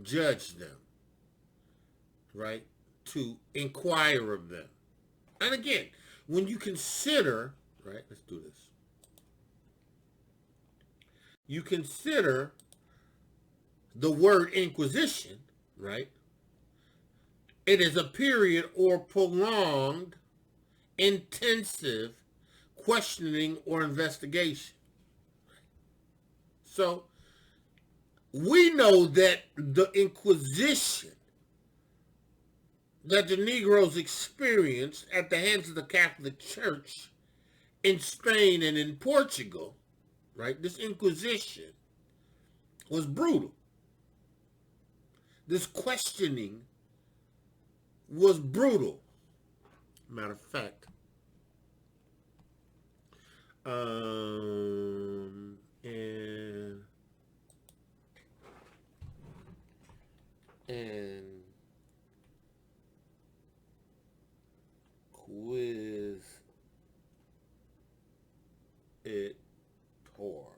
B: judge them, right? To inquire of them, And again, when you consider, right, let's do this. You consider the word inquisition, right? It is a period or prolonged, intensive questioning or investigation. So we know that the Inquisition that the Negroes experienced at the hands of the Catholic Church in Spain and in Portugal, right? This Inquisition was brutal. This questioning was brutal. Matter of fact, and quiz it tor.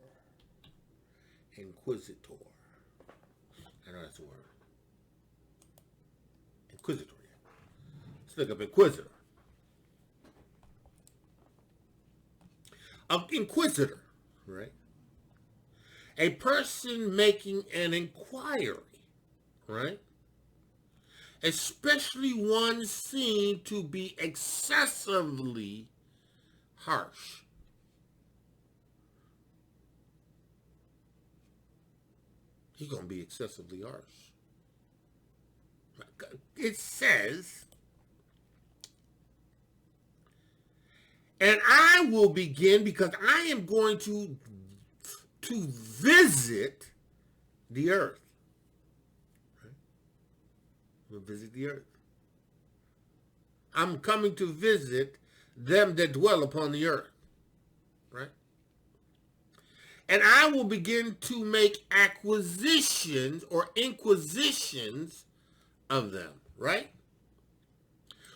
B: Inquisitor. I know that's a word. Inquisitor. Let's look up inquisitor. An inquisitor, right? A person making an inquiry, right? Especially one seen to be excessively harsh. He's going to be excessively harsh. It says, and I will begin because I am going to visit the earth. Right? I'm going to visit the earth. I'm coming to visit them that dwell upon the earth. Right? And I will begin to make acquisitions or inquisitions of them, right?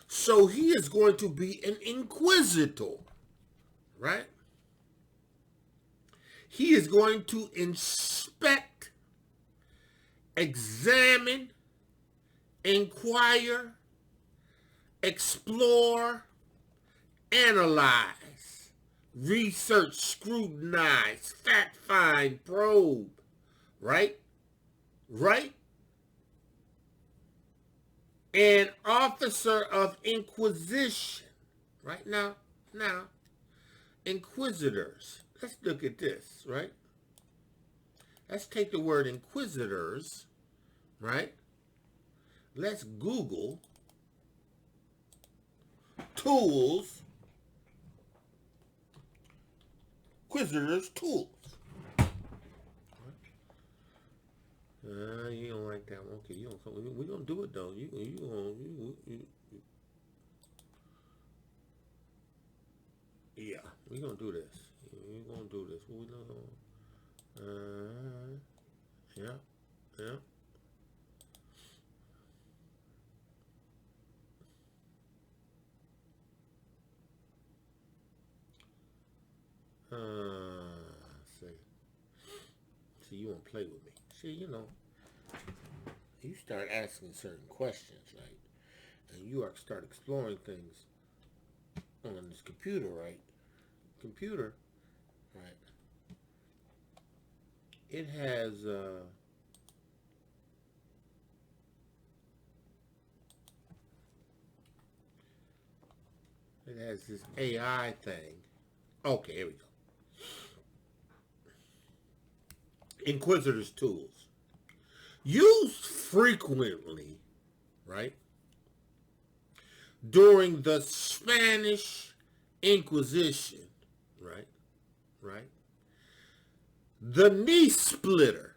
B: So he is going to be an inquisitor, right? He is going to inspect, examine, inquire, explore, analyze, research, scrutinize, fact find, probe, right? Right? An officer of inquisition, right? Now, inquisitors. Let's look at this, right? Let's take the word inquisitors, right? Let's Google tools, inquisitors tools. You don't like that one. Okay, you don't. We're gonna do it though. Yeah, we're gonna do this. We're gonna do this. What we doing? Yeah. See, you won't play with me. See, you start asking certain questions, right? And you start exploring things on this computer, right? Computer, right? It has this AI thing. Okay, here we go. Inquisitor's tools. Used frequently, right? During the Spanish Inquisition, right? The knee splitter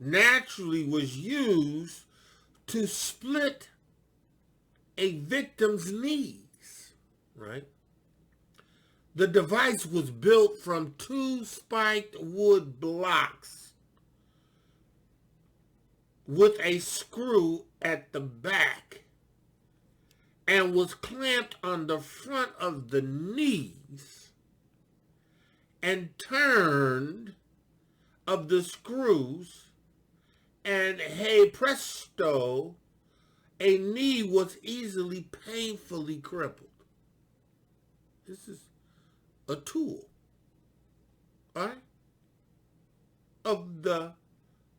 B: naturally was used to split a victim's knees, right? The device was built from 2 spiked wood blocks with a screw at the back and was clamped on the front of the knees and turned of the screws, and hey presto, a knee was easily, painfully crippled. This is a tool, all right, of the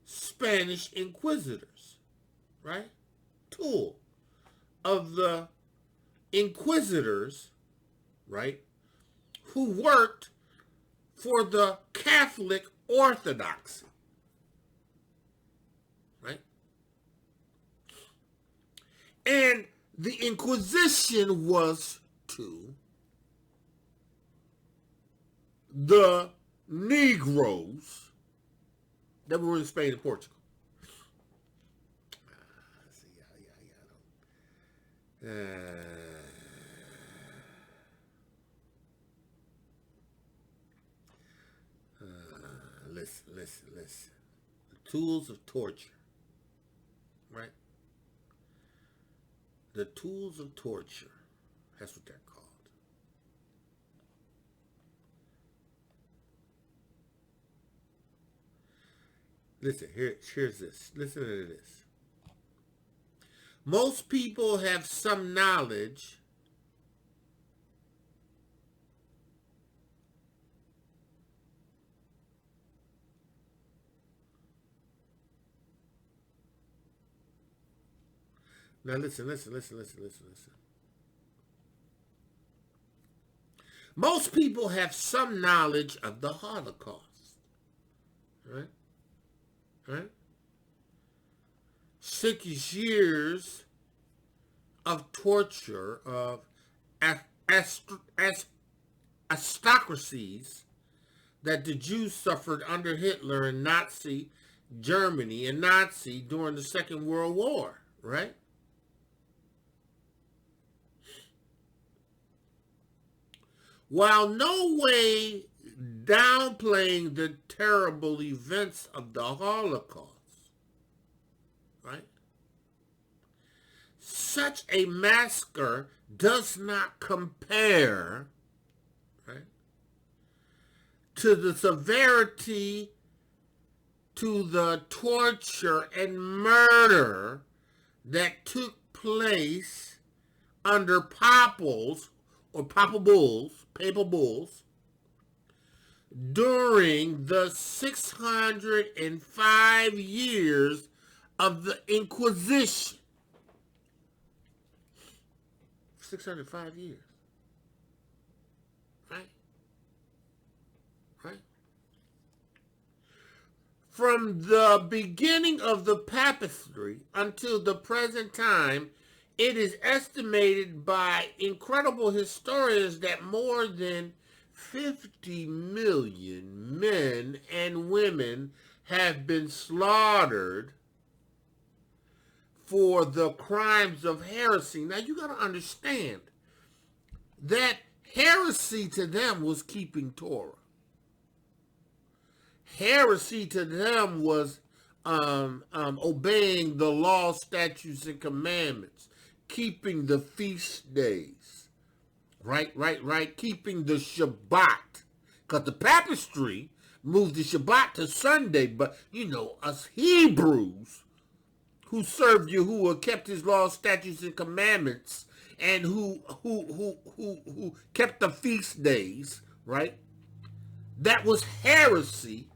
B: Spanish inquisitors, right? Tool of the inquisitors, right, who worked for the Catholic Orthodoxy, right? And the Inquisition was to the Negroes that were in Spain and Portugal. Listen. The tools of torture, right? The tools of torture. That's what they're called. Listen, here's this. Listen to this. Most people have some knowledge Now listen. Most people have some knowledge of the Holocaust, right? Right? 6 years of torture of aristocracies that the Jews suffered under Hitler and Nazi Germany and Nazi during the Second World War, right? While no way downplaying the terrible events of the Holocaust, right? Such a massacre does not compare, right, to the severity, to the torture and murder that took place under papals or papal bulls during the 605 years of the Inquisition. 605 years. Right? From the beginning of the papacy until the present time, it is estimated by incredible historians that more than 50 million men and women have been slaughtered for the crimes of heresy. Now you got to understand that heresy to them was keeping Torah. Heresy to them was obeying the law, statutes, and commandments, keeping the feast days, right, keeping the Shabbat, because the papacy moved the Shabbat to Sunday, but you know, us Hebrews who served Yahuwah, kept his law, statutes, and commandments, and who kept the feast days, right? That was heresy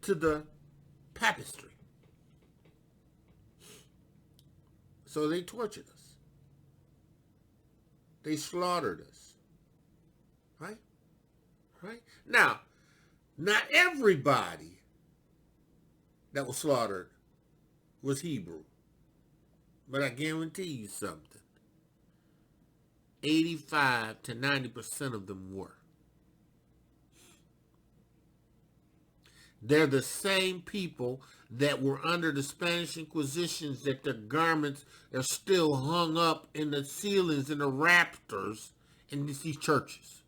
B: to the papacy. So they tortured us. They slaughtered us. Right? Now, not everybody that was slaughtered was Hebrew. But I guarantee you something. 85 to 90% of them were. They're the same people that were under the Spanish Inquisitions, that their garments are still hung up in the ceilings and the rafters in these churches,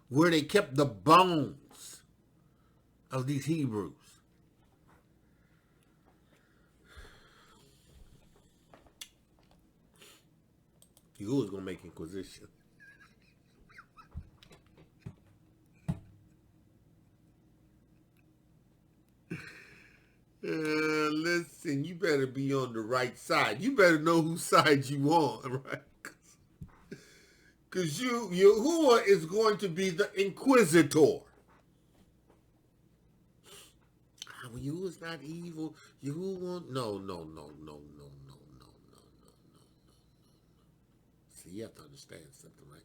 B: where they kept the bones of these Hebrews. Who was going to make Inquisition? Listen, you better be on the right side. You better know whose side you on, right? Because Yahuwah is going to be the inquisitor. Yahuwah's not evil. Yahuwah, no. See, you have to understand something, right?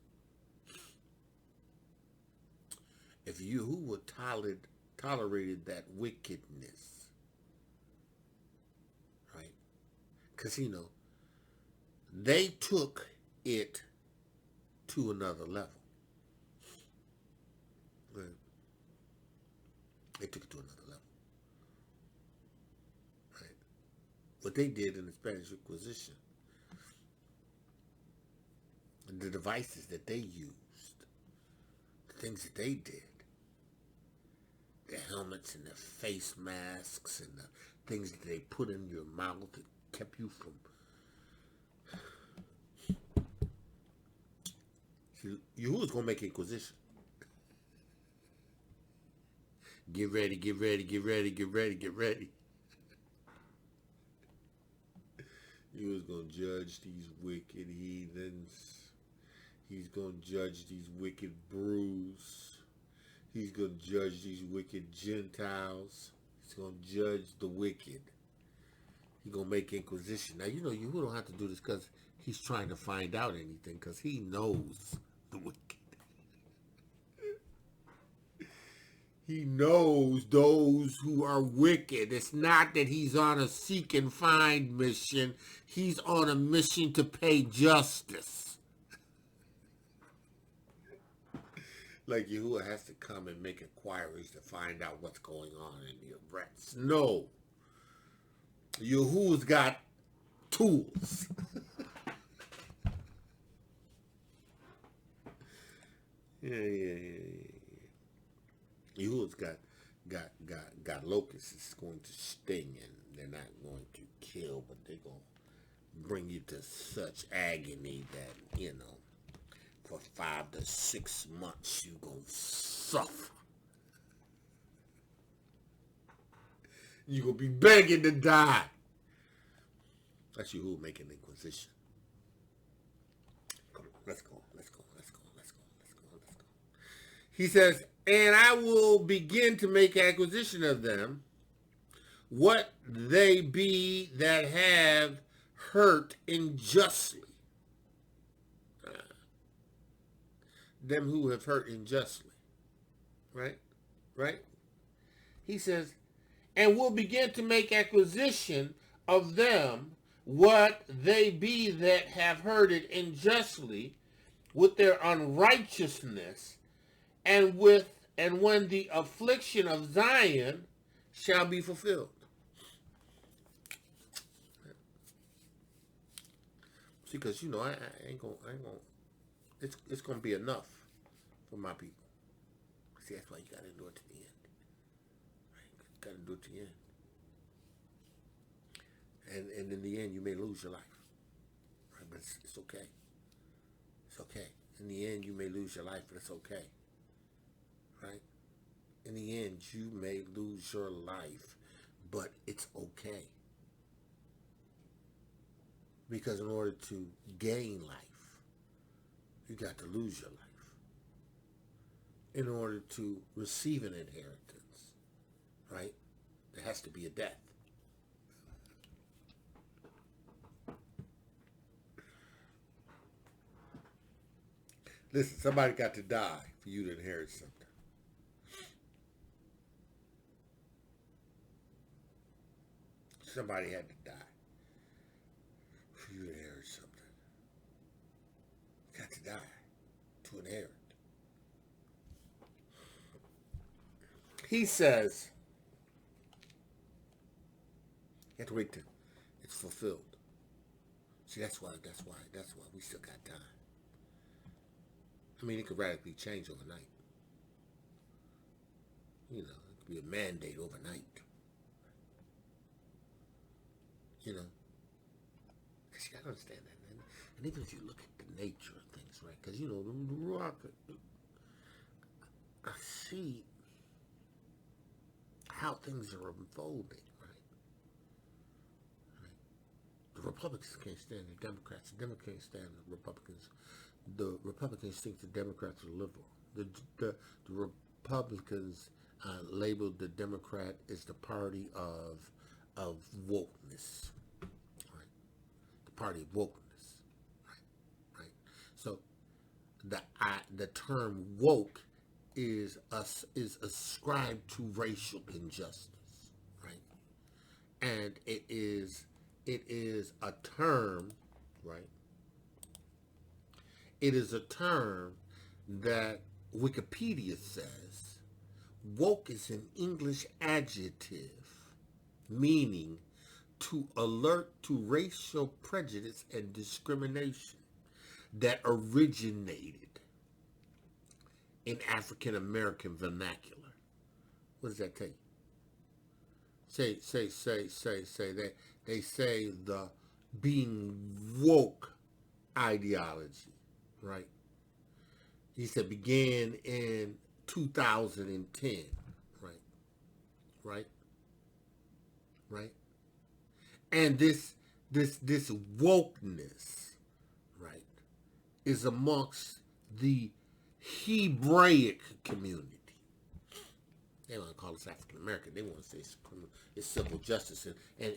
B: If Yahuwah tolerated that wickedness, right? Because, they took it to another level. Right? They took it to another level. Right? What they did in the Spanish Inquisition, and the devices that they used, the things that they did, the helmets and the face masks and the things that they put in your mouth that kept you from... Yahuwah's going to make Inquisition. Get ready. Yahuwah's going to judge these wicked heathens. He's going to judge these wicked brews. He's going to judge these wicked Gentiles. He's going to judge the wicked. He's going to make Inquisition. Now, Yahuwah don't have to do this because he's trying to find out anything, because he knows the wicked. He knows those who are wicked. It's not that he's on a seek and find mission. He's on a mission to pay justice. Like Yahuwah has to come and make inquiries to find out what's going on in your breasts. No. Yahuwah's got tools. Yeah. Yahuwah's got locusts. It's going to sting, and they're not going to kill, but they're going to bring you to such agony that, for 5 to 6 months, you're going to suffer. You're going to be begging to die. That's Yahuwah making the Inquisition. Come on, let's go. He says, and I will begin to make acquisition of them, what they be that have hurt unjustly. Them who have hurt unjustly. Right? He says, and will begin to make acquisition of them, what they be that have hurted unjustly with their unrighteousness, and when the affliction of Zion shall be fulfilled. See, because I ain't gonna. It's gonna be enough for my people. See, that's why you gotta do it to the end. Right? You gotta do it to the end. And in the end, you may lose your life. Right? But it's okay. It's okay. In the end, you may lose your life, but it's okay. Right? In the end, you may lose your life, but it's okay. Because in order to gain life, you got to lose your life. In order to receive an inheritance, right, there has to be a death. Listen, somebody got to die for you to inherit something. Somebody had to die for you to inherit something. You got to die to inherit. He says, you have to wait till it's fulfilled. See, that's why we still got time. I mean, it could radically change overnight. It could be a mandate overnight. Because you got to understand that. And even if you look at the nature of things, right? Because, the Ruach, I see how things are unfolding, right? Republicans can't stand the Democrats. The Democrats can't stand the Republicans. The Republicans think the Democrats are liberal. The Republicans labeled the Democrat as the party of wokeness, right? The party of wokeness, right? So the term woke is ascribed to racial injustice, right? And it is a term, right? It is a term that Wikipedia says woke is an English adjective meaning to alert to racial prejudice and discrimination that originated in African American vernacular. What does that tell you? Say that they say the being woke ideology, right? He said began in 2010, right? And this wokeness, right, is amongst the Hebraic community. They don't want to call us African American. They want to say it's civil justice. And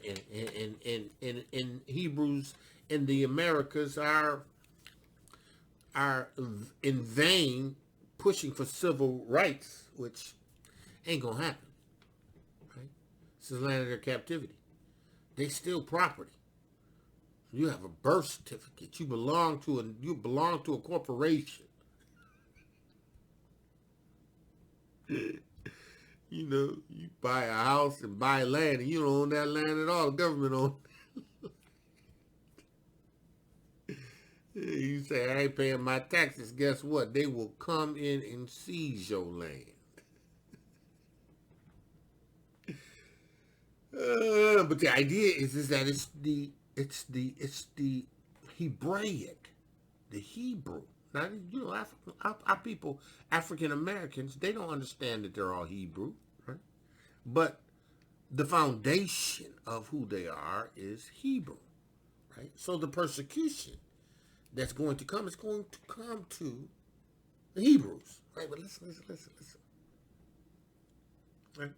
B: Hebrews in the Americas are in vain pushing for civil rights, which ain't gonna happen. Right? This is the land of their captivity. They steal property. You have a birth certificate. You belong to a corporation. You know, you buy a house and buy land, and you don't own that land at all. The government owns it. You say, I ain't paying my taxes. Guess what? They will come in and seize your land. But the idea is that it's the Hebraic, the Hebrew. Now, you know, our people, African Americans, they don't understand that they're all Hebrew, right? But the foundation of who they are is Hebrew, right? So the persecution that's going to come is going to come to the Hebrews, right? But listen. Right?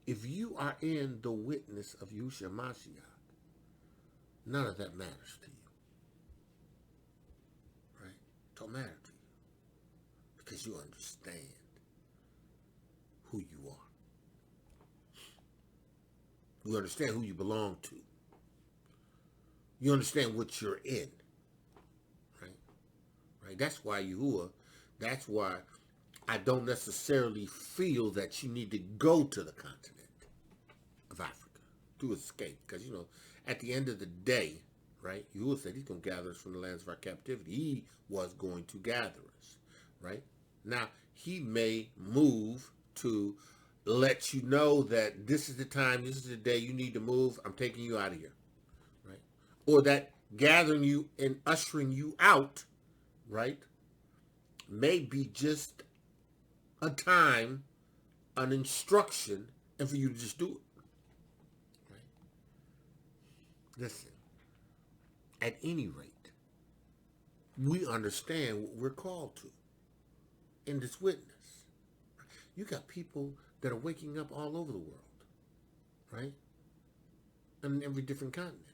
B: If you are in the witness of Yahusha Mashiach, none of that matters to you. Right? Don't matter to you. Because you understand who you are. You understand who you belong to. You understand what you're in. Right? That's why that's why I don't necessarily feel that you need to go to the continent of Africa to escape. Because, you know, at the end of the day, right, Yahuwah said he's going to gather us from the lands of our captivity. He was going to gather us, right? Now, he may move to let you know that this is the time, this is the day you need to move. I'm taking you out of here, right? Or that gathering you and ushering you out, right, may be just a time, an instruction, and for you to just do it. Right? Listen, at any rate, we understand what we're called to in this witness. You got people that are waking up all over the world, right? On every different continent.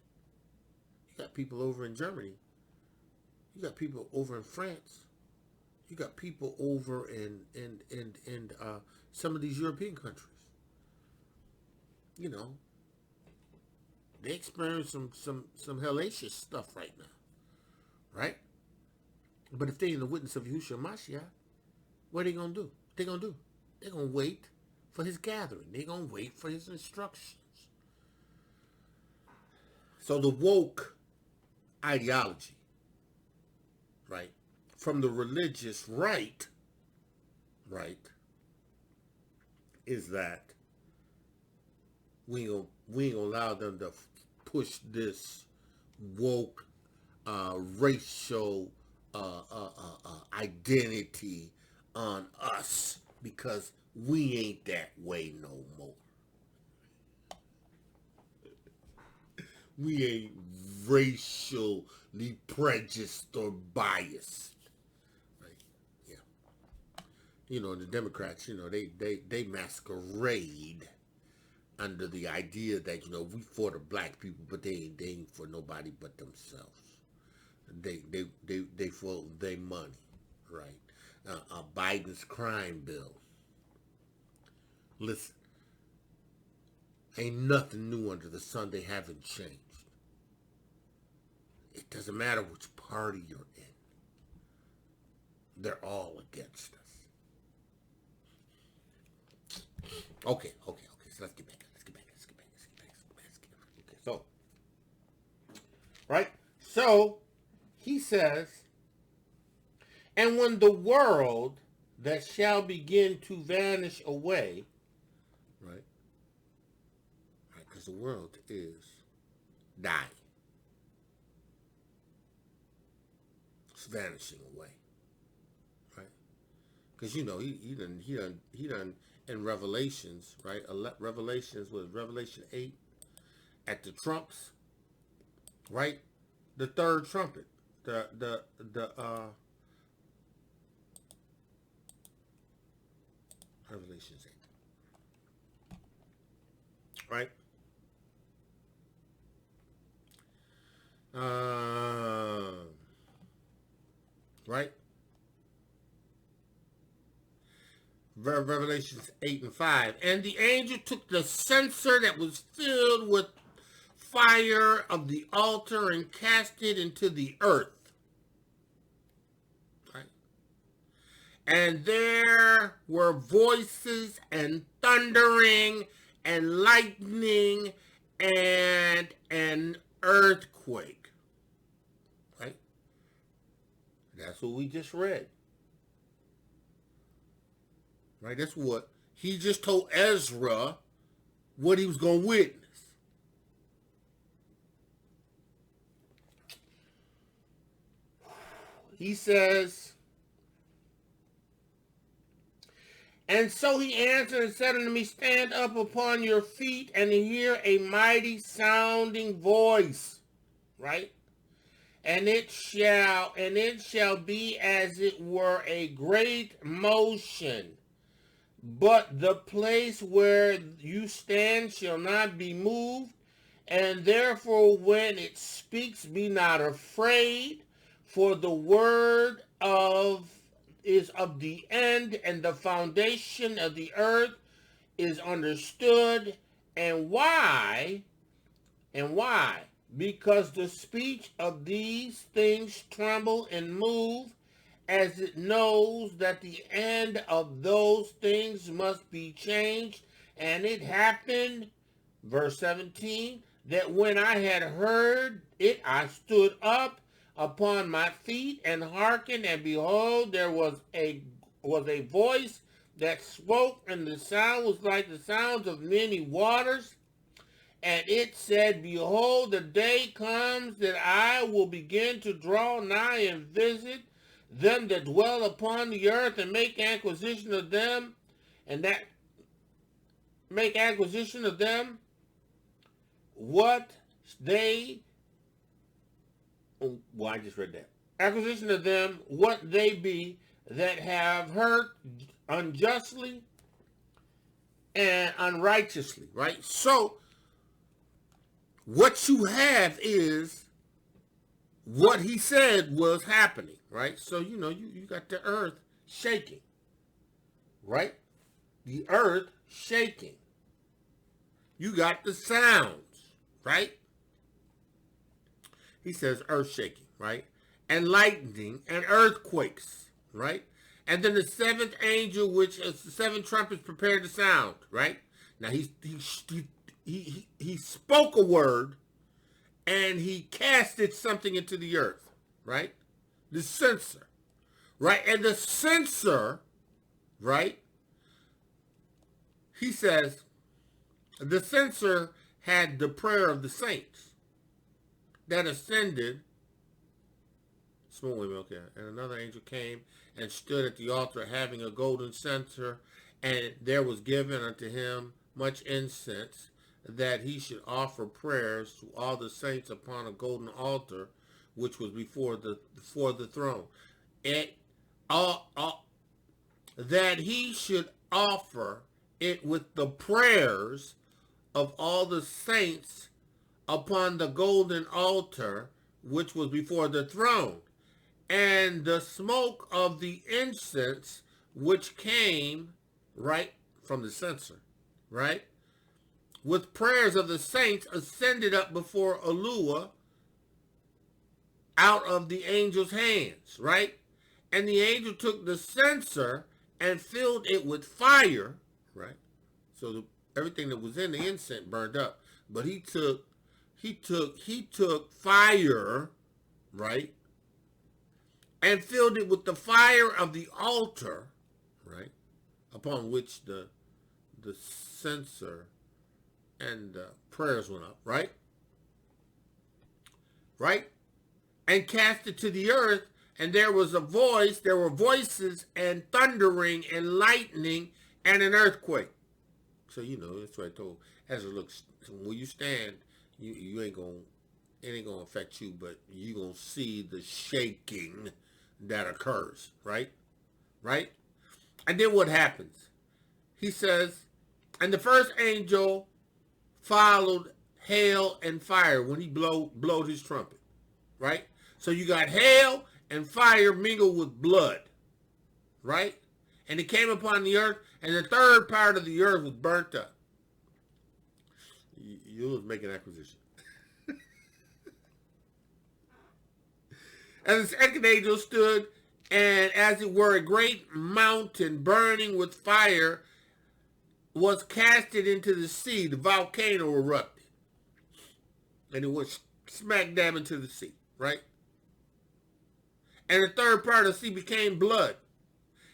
B: You got people over in Germany. You got people over in France. You got people over in some of these European countries. You know, they experience some hellacious stuff right now, right? But if they in the witness of Yahusha Mashiach, what are they gonna do? They're gonna wait for his gathering. They're gonna wait for his instructions. So the woke ideology, right, from the religious right, is that we ain't gonna allow them to push this woke racial identity on us because we ain't that way no more. We ain't racially prejudiced or biased. Right? Yeah. You know, the Democrats, you know, they masquerade under the idea that, you know, we for the black people, but they ain't for nobody but themselves. They for their money, right? Biden's crime bill. Listen, ain't nothing new under the sun. They haven't changed. It doesn't matter which party you're in. They're all against us. Okay. So let's get back. Okay, so, right? So, he says, and when the world that shall begin to vanish away, right? Because the world is dying. It's vanishing away, right? Because, you know, he done in Revelations, right? Revelations was Revelation 8 at the trumps, right? The third trumpet, the Revelations 8, right? Right? Revelations 8 and 5. And the angel took the censer that was filled with fire of the altar and cast it into the earth. Right? And there were voices and thundering and lightning and an earthquake. Right? That's what we just read. Right? That's what he just told Ezra what he was going to witness. He says, and so he answered and said unto me, stand up upon your feet and hear a mighty sounding voice. Right? And it shall be as it were a great motion. But the place where you stand shall not be moved, and therefore when it speaks, be not afraid, for the word is of the end, and the foundation of the earth is understood. And why? Because the speech of these things tremble and move, as it knows that the end of those things must be changed. And it happened, verse 17, that when I had heard it, I stood up upon my feet and hearkened, and behold, there was a voice that spoke, and the sound was like the sounds of many waters. And it said, behold, the day comes that I will begin to draw nigh and visit them that dwell upon the earth, and make acquisition of them, what they, well, I just read that. Acquisition of them, what they be that have hurt unjustly and unrighteously, right? So, what you have is what he said was happening, right? So, you know, you got the earth shaking, right? The earth shaking. You got the sounds, right? He says earth shaking, right? And lightning and earthquakes, right? And then the seventh angel, which is the seven trumpets, prepared to sound, right? Now he spoke a word, and he casted something into the earth, right? The censer, right? And the censer, right? He says the censer had the prayer of the saints that ascended. Okay. And another angel came and stood at the altar, having a golden censer, and there was given unto him much incense, that he should offer prayers to all the saints upon a golden altar, which was before the throne. It that he should offer it with the prayers of all the saints upon the golden altar, which was before the throne, and the smoke of the incense which came right from the censer, right, with prayers of the saints ascended up before Elua out of the angel's hands, right? And the angel took the censer and filled it with fire, right? So everything that was in the incense burned up, but he took fire, right, and filled it with the fire of the altar, right, upon which the censer and prayers went up, right, and cast it to the earth. And there were voices and thundering and lightning and an earthquake. So, that's what I told Ezra, look, when you stand, you ain't going to, it ain't going to affect you, but you're going to see the shaking that occurs, right? Right? And then what happens? He says, and the first angel followed hail and fire when he blowed his trumpet, right? So you got hail and fire mingled with blood, right? And it came upon the earth, and the third part of the earth was burnt up. You'll make an acquisition. And the second angel stood, and as it were a great mountain burning with fire was casted into the sea. The volcano erupted. And it went smack dab into the sea, right? And the third part of the sea became blood.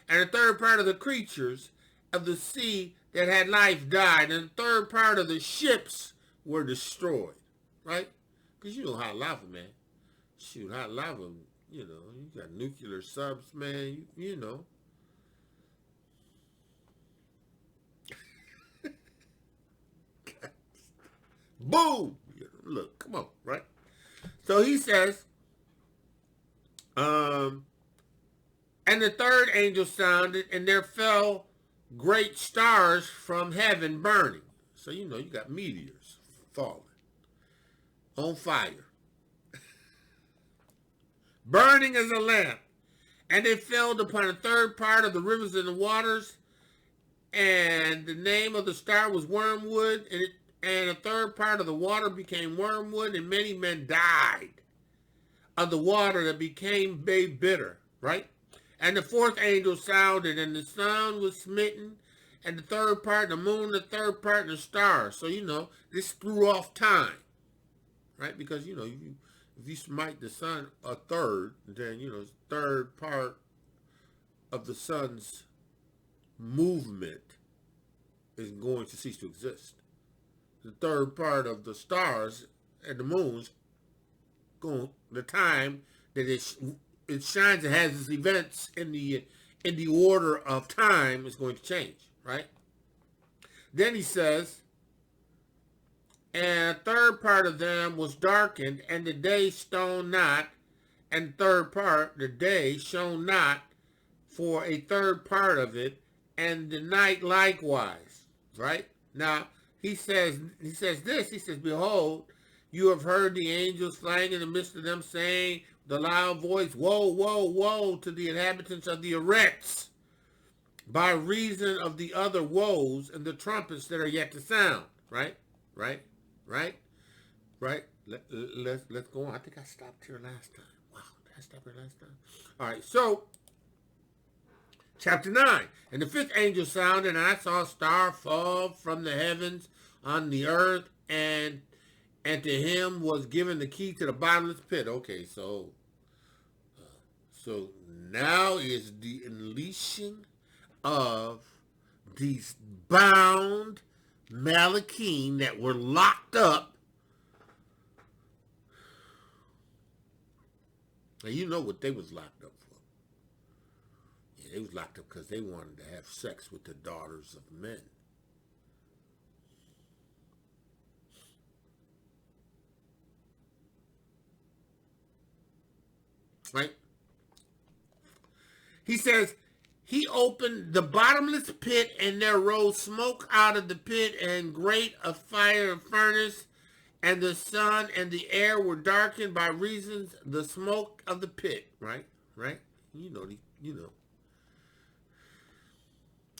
B: And the third part of the creatures of the sea that had life died. And the third part of the ships were destroyed, right? Because you know hot lava, man. Shoot, hot lava, you got nuclear subs, man, you know. Boom! Look, come on, right? So he says, and the third angel sounded, and there fell great stars from heaven burning. So, you got meteors falling on fire, burning as a lamp. And it fell upon a third part of the rivers and the waters, and the name of the star was wormwood, and a third part of the water became wormwood, and many men died of the water that became made bitter, right? And the fourth angel sounded, and the sun was smitten, and the third part, the moon, the third part, and the stars. So, this threw off time, right? Because, if you smite the sun a third, then, third part of the sun's movement is going to cease to exist. The third part of the stars and the moons, the time that it shines and has its events in the order of time is going to change, right? Then he says, and a third part of them was darkened, and the day shone not, and the third part, the day shone not for a third part of it, and the night likewise, right? Now, he says, behold, you have heard the angels flying in the midst of them, saying, the loud voice, woe, woe, woe to the inhabitants of the erects, by reason of the other woes and the trumpets that are yet to sound. Right? Let's go on. I think I stopped here last time. Wow, did I stop here last time? All right, so chapter 9. And the fifth angel sounded, and I saw a star fall from the heavens on the earth, and to him was given the key to the bottomless pit. Okay, so now is the unleashing of these bound Malachim that were locked up. Now, you know what they was locked up for. Yeah, they was locked up because they wanted to have sex with the daughters of men. right? He says, he opened the bottomless pit, and there rose smoke out of the pit, and great a fire and furnace, and the sun and the air were darkened by reasons the smoke of the pit, right? Right? You know.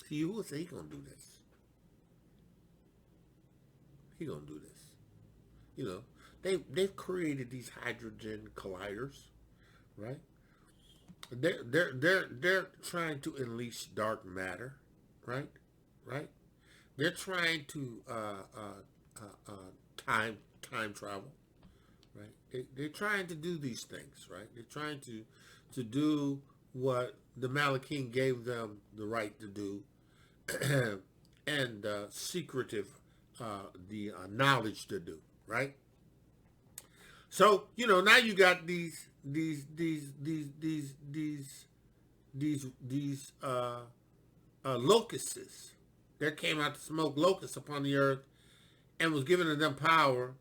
B: See, who will say he gonna do this? He gonna do this. You know, they've created these hydrogen colliders, right? They're trying to unleash dark matter, right? Right? They're trying to time travel, right? They're trying to do these things, right? They're trying to do what the Malachim gave them the right to do, and secretive the knowledge to do, right? So now you got these locusts. There came out to smoke locusts upon the earth, and was given to them power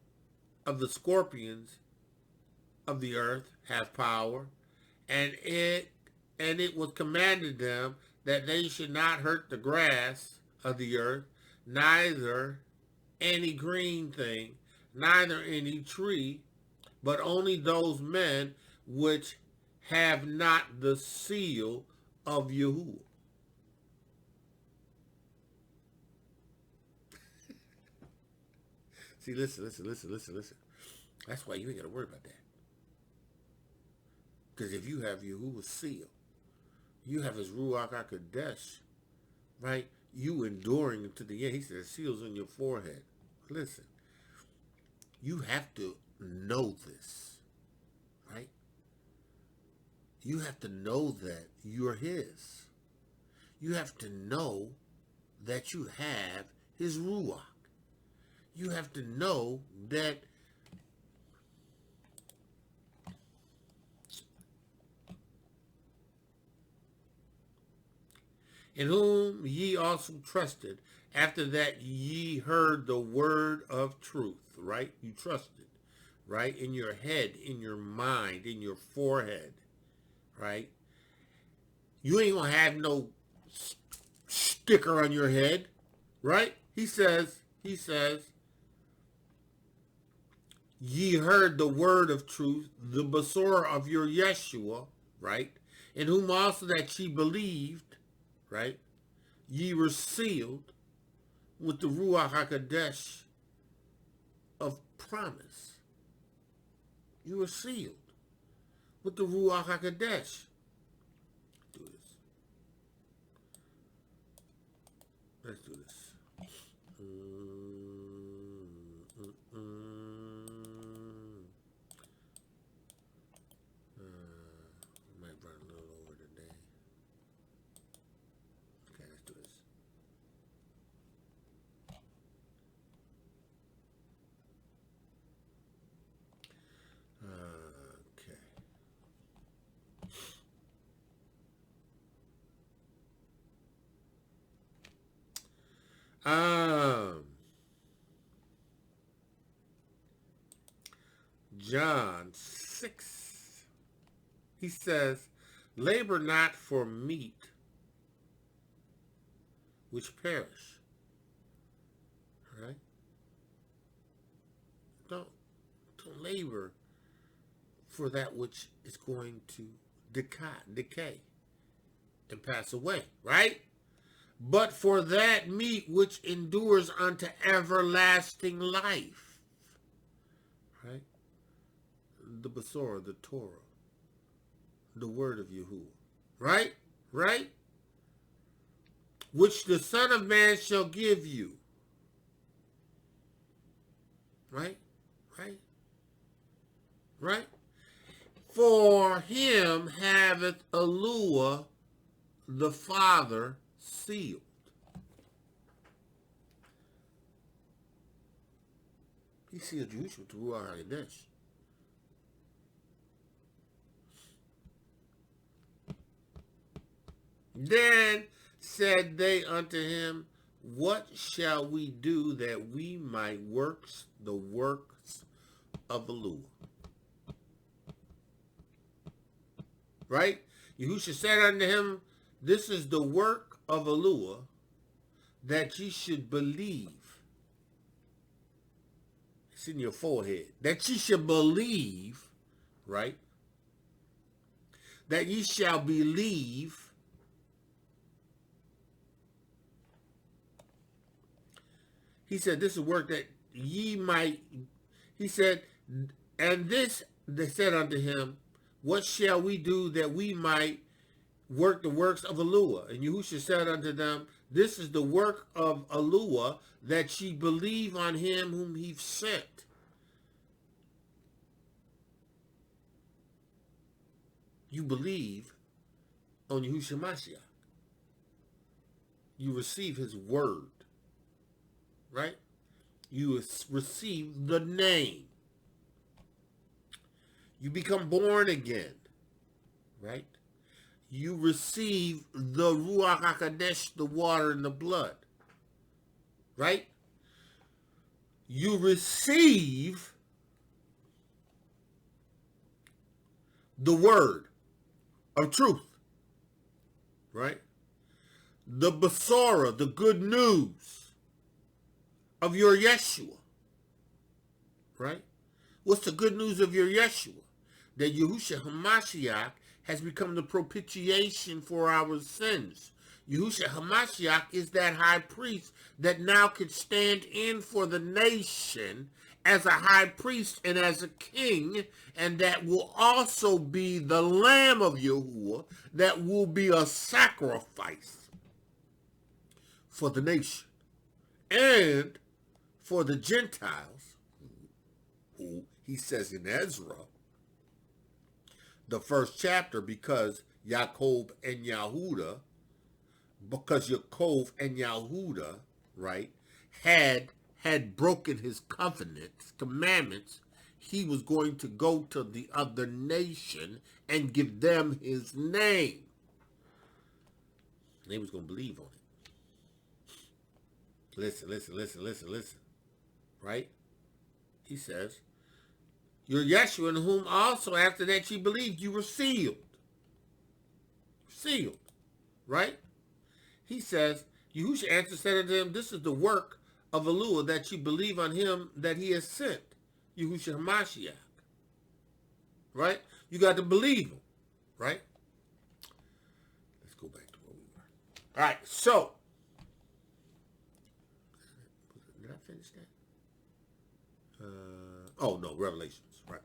B: of the scorpions of the earth have power, and it was commanded them that they should not hurt the grass of the earth, neither any green thing, neither any tree, but only those men which have not the seal of Yahuwah. See, listen. That's why you ain't got to worry about that. Because if you have Yahuwah's seal, you have his Ruach HaKodesh, right? You enduring to the end. He said, seals on your forehead. Listen, you have to know this, right? You have to know that you're his. You have to know that you have his Ruach. You have to know that in whom ye also trusted, after that ye heard the word of truth, right? You trusted, right? In your head, in your mind, in your forehead, right? You ain't gonna have no sticker on your head, right? He says, ye heard the word of truth, the Basora of your Yeshua, right? In whom also that ye believed, right? Ye were sealed with the Ruach HaKodesh of promise. You were sealed with the Ruach HaKodesh. Do this. Let's do this. Might run a little over today. Okay, let's do this. John 6, he says, labor not for meat which perish, right? Don't labor for that which is going to decay and pass away, right? But for that meat which endures unto everlasting life, right? The Basora, the Torah, the word of Yahuwah, right? Right? Which the Son of Man shall give you, right? Right? Right? For him haveth Elua the Father sealed. He sealed Yahusha with the Ruach HaKodesh. Then said they unto him, what shall we do that we might work the works of Elua? right? Yahusha said unto him, this is the work of Elua, that ye should believe. It's in your forehead. That ye should believe, right? That ye shall believe. He said, this is work that ye might, he said, and this, they said unto him, what shall we do that we might work the works of Elua? And Yahusha said unto them, this is the work of Elua, that ye believe on him whom he sent. You believe on Yahusha Mashiach. You receive his word, right? You receive the name. You become born again, right? You receive the Ruach HaKodesh, the water and the blood, right? You receive the word of truth, right? The Basora, the good news of your Yeshua, right? What's the good news of your Yeshua? That Yahusha HaMashiach has become the propitiation for our sins. Yahusha HaMashiach is that high priest that now could stand in for the nation as a high priest and as a king, and that will also be the Lamb of Yahuwah that will be a sacrifice for the nation and for the Gentiles, who he says in Ezra, the first chapter, because Yaakov and Yahuda, right, had broken his covenants, commandments, he was going to go to the other nation and give them his name. They was going to believe on it. Listen, right? He says, you're Yeshua, in whom also after that ye believed, you were sealed. Sealed, right? He says, Yahusha answered, said unto him, this is the work of Elua, that ye believe on him that he has sent, Yahusha HaMashiach. Right? You got to believe him, right? Let's go back to where we were. All right, so, did I finish that? Oh, no, Revelations, right.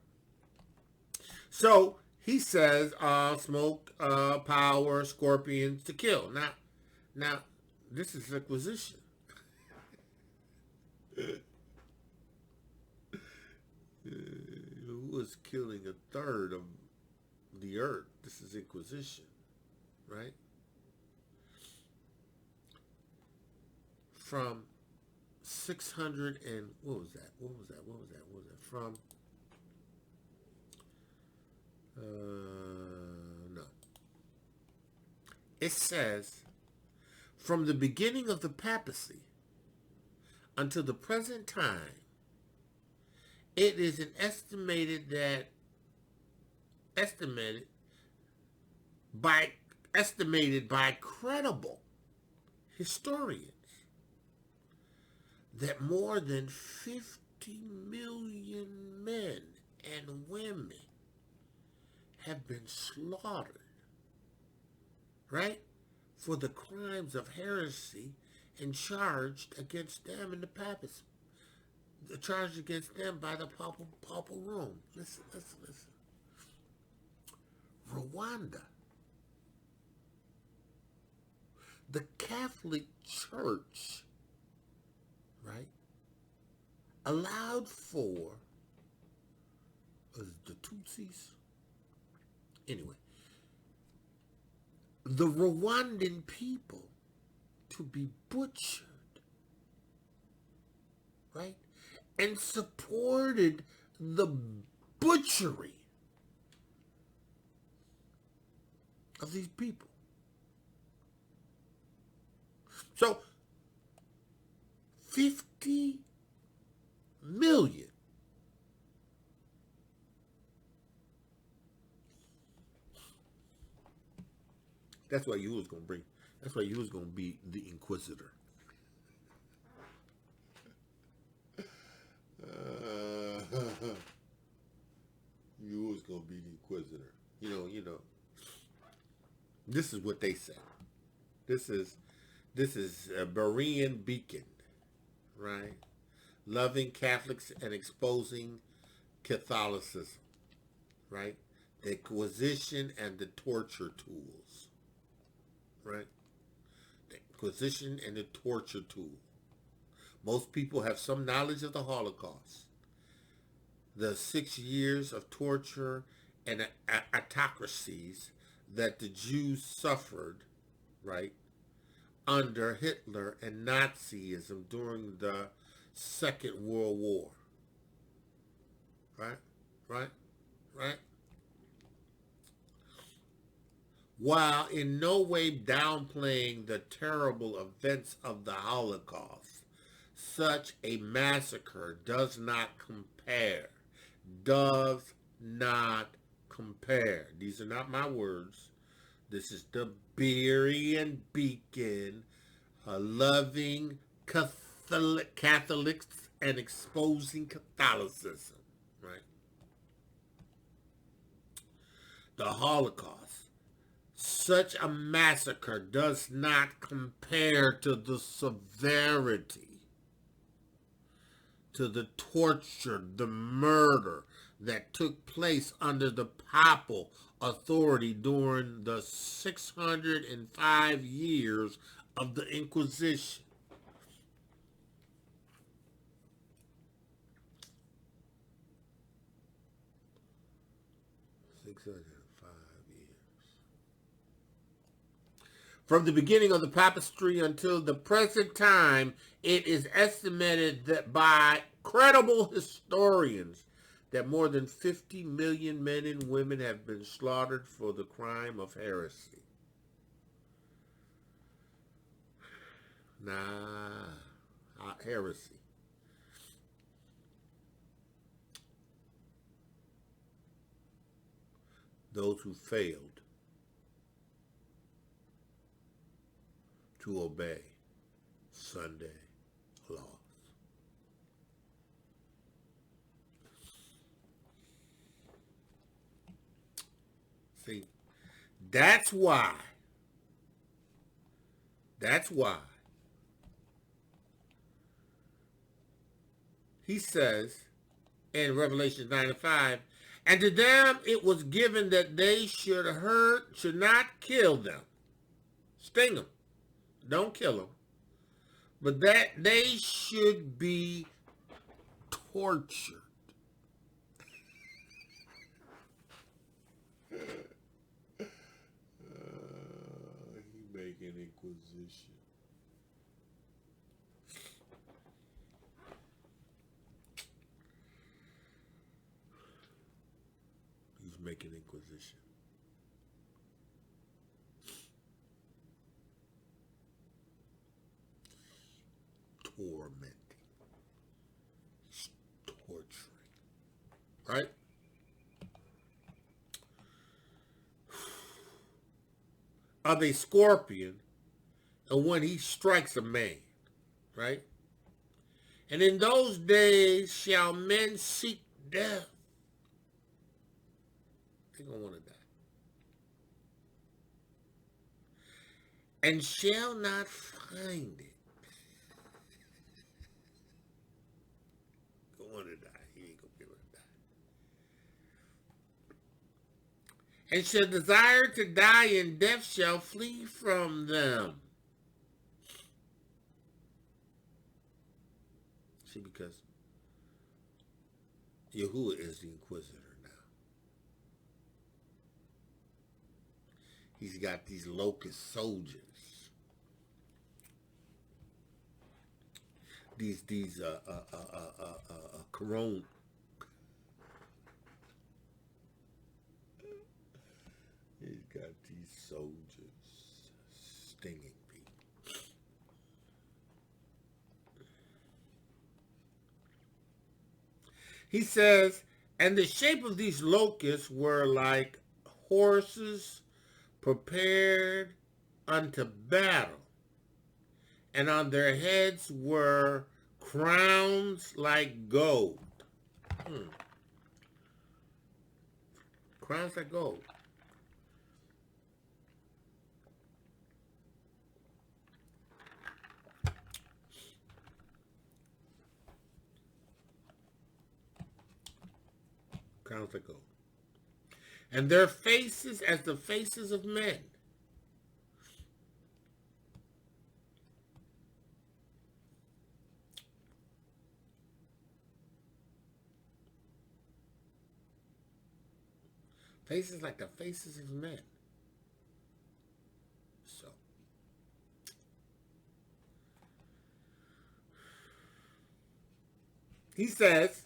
B: So, he says, smoke, power, scorpions to kill. Now, this is Inquisition. Who was killing a third of the earth? This is Inquisition, right? From 600 and what was that? From no. It says, from the beginning of the papacy until the present time, it is estimated by credible historians that more than 50 million men and women have been slaughtered, right, for the crimes of heresy and charged against them in the papacy. Charged against them by the papal Rome. Listen. Rwanda. The Catholic Church, right, allowed for the Tutsis. Anyway, the Rwandan people to be butchered, right, and supported the butchery of these people. So, 50 million That's why you was gonna bring. That's why you was gonna be the inquisitor. You was gonna be the inquisitor. You know. This is what they say. This is a Berean beacon, right? Loving Catholics and exposing Catholicism, right? The Inquisition and the torture tools, right? The Inquisition and the torture tool. Most people have some knowledge of the Holocaust, the 6 years of torture and autocracies that the Jews suffered, right, under Hitler and Nazism during the Second World War. Right? While in no way downplaying the terrible events of the Holocaust, such a massacre does not compare. Does not compare. These are not my words. This is the Berean beacon, loving Catholics and exposing Catholicism, right? The Holocaust. Such a massacre does not compare to the severity, to the torture, the murder that took place under the papal authority during the 605 years of the Inquisition. From the beginning of the papistry until the present time, it is estimated that by credible historians that more than 50 million men and women have been slaughtered for the crime of heresy. Heresy. Those who failed to obey Sunday laws. See, that's why he says in Revelation 9:5, and to them it was given that they should not kill them, sting them, don't kill them, but that they should be tortured. He making inquisition. He's making inquisition. Tormenting. Torturing. Right? Of a scorpion, and when he strikes a man, right? And in those days shall men seek death. They're going to want to die. And shall not find it. Going to die. He ain't going to be able to die. And shall desire to die, and death shall flee from them. See, because Yahuwah is the inquisitor now. He's got these locust soldiers. These corona. He's got these soldiers stinging people. He says, and the shape of these locusts were like horses prepared unto battle, and on their heads were crowns like gold. Crowns like gold. Crowns like gold. And their faces as the faces of men. Faces like the faces of men. So. He says,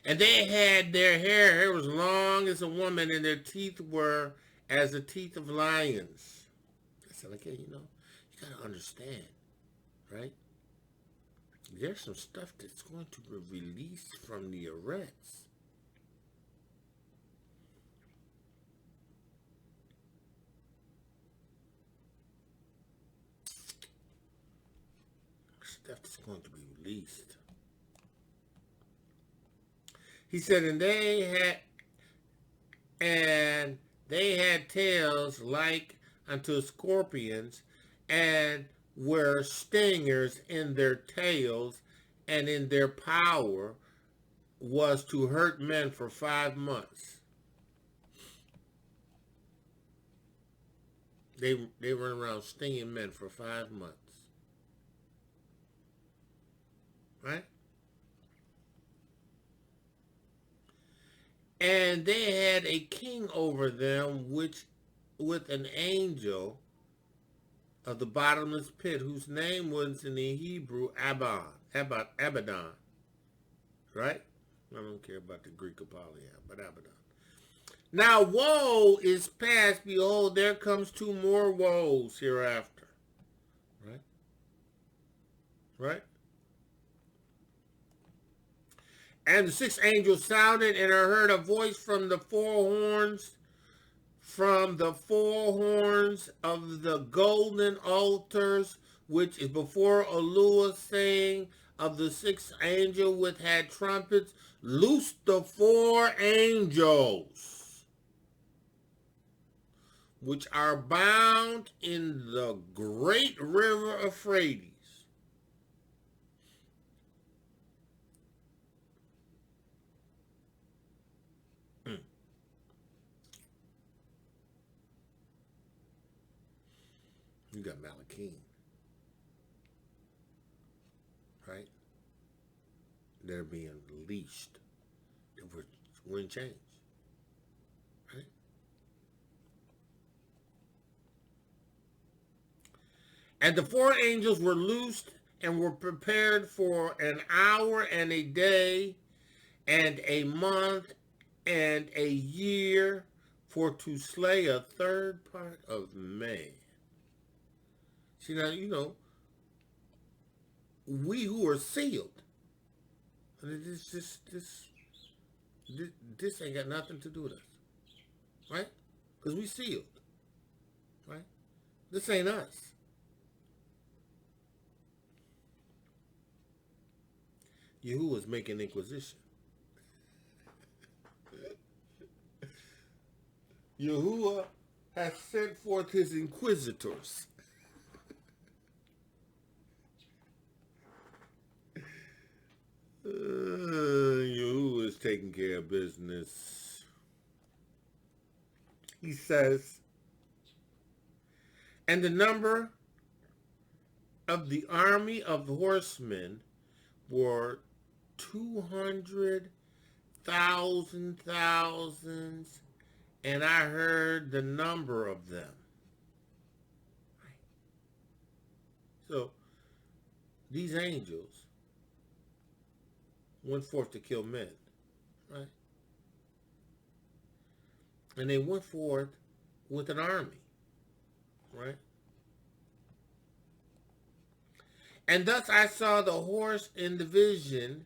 B: and they had their hair was long as a woman, and their teeth were as the teeth of lions. I said, okay, you got to understand, right? There's some stuff that's going to be released from the arrests. Stuff that's going to be released. He said, and they had tails like unto scorpions, and were stingers in their tails, and in their power was to hurt men for 5 months. They run around stinging men for 5 months. Right? And they had a king over them, which with an angel of the bottomless pit, whose name was in the Hebrew Abaddon. Right? I don't care about the Greek Apollyon, but Abaddon. Now woe is past, behold, there comes 2 more woes hereafter. Right? Right? And the 6th angel sounded, and I heard a voice from the 4 horns of the golden altars, which is before Elua, saying of the 6th angel which had trumpets, loose the 4 angels, which are bound in the great river Euphrates. You got Malachim, right? They're being leashed. We're in chains, right? And the 4 angels were loosed and were prepared for an hour and a day and a month and a year for to slay a third part of man. See, now, we who are sealed, this ain't got nothing to do with us, right? Because we sealed, right? This ain't us. Yahuwah's making inquisition. Yahuwah has sent forth his inquisitors. Yahuwah is taking care of business. He says, and the number of the army of horsemen were 200,000 thousands, and I heard the number of them. So these angels went forth to kill men, right? And they went forth with an army, right? And thus I saw the horse in the vision,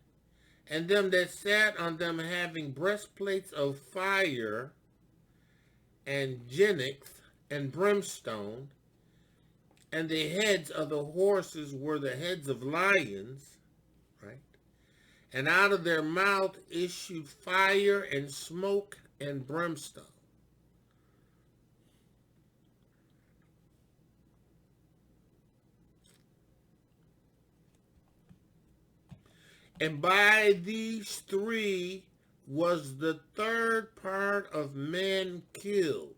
B: and them that sat on them having breastplates of fire, and genix, and brimstone, And the heads of the horses were the heads of lions, right? And out of their mouth issued fire and smoke and brimstone. And by these three was the third part of men killed,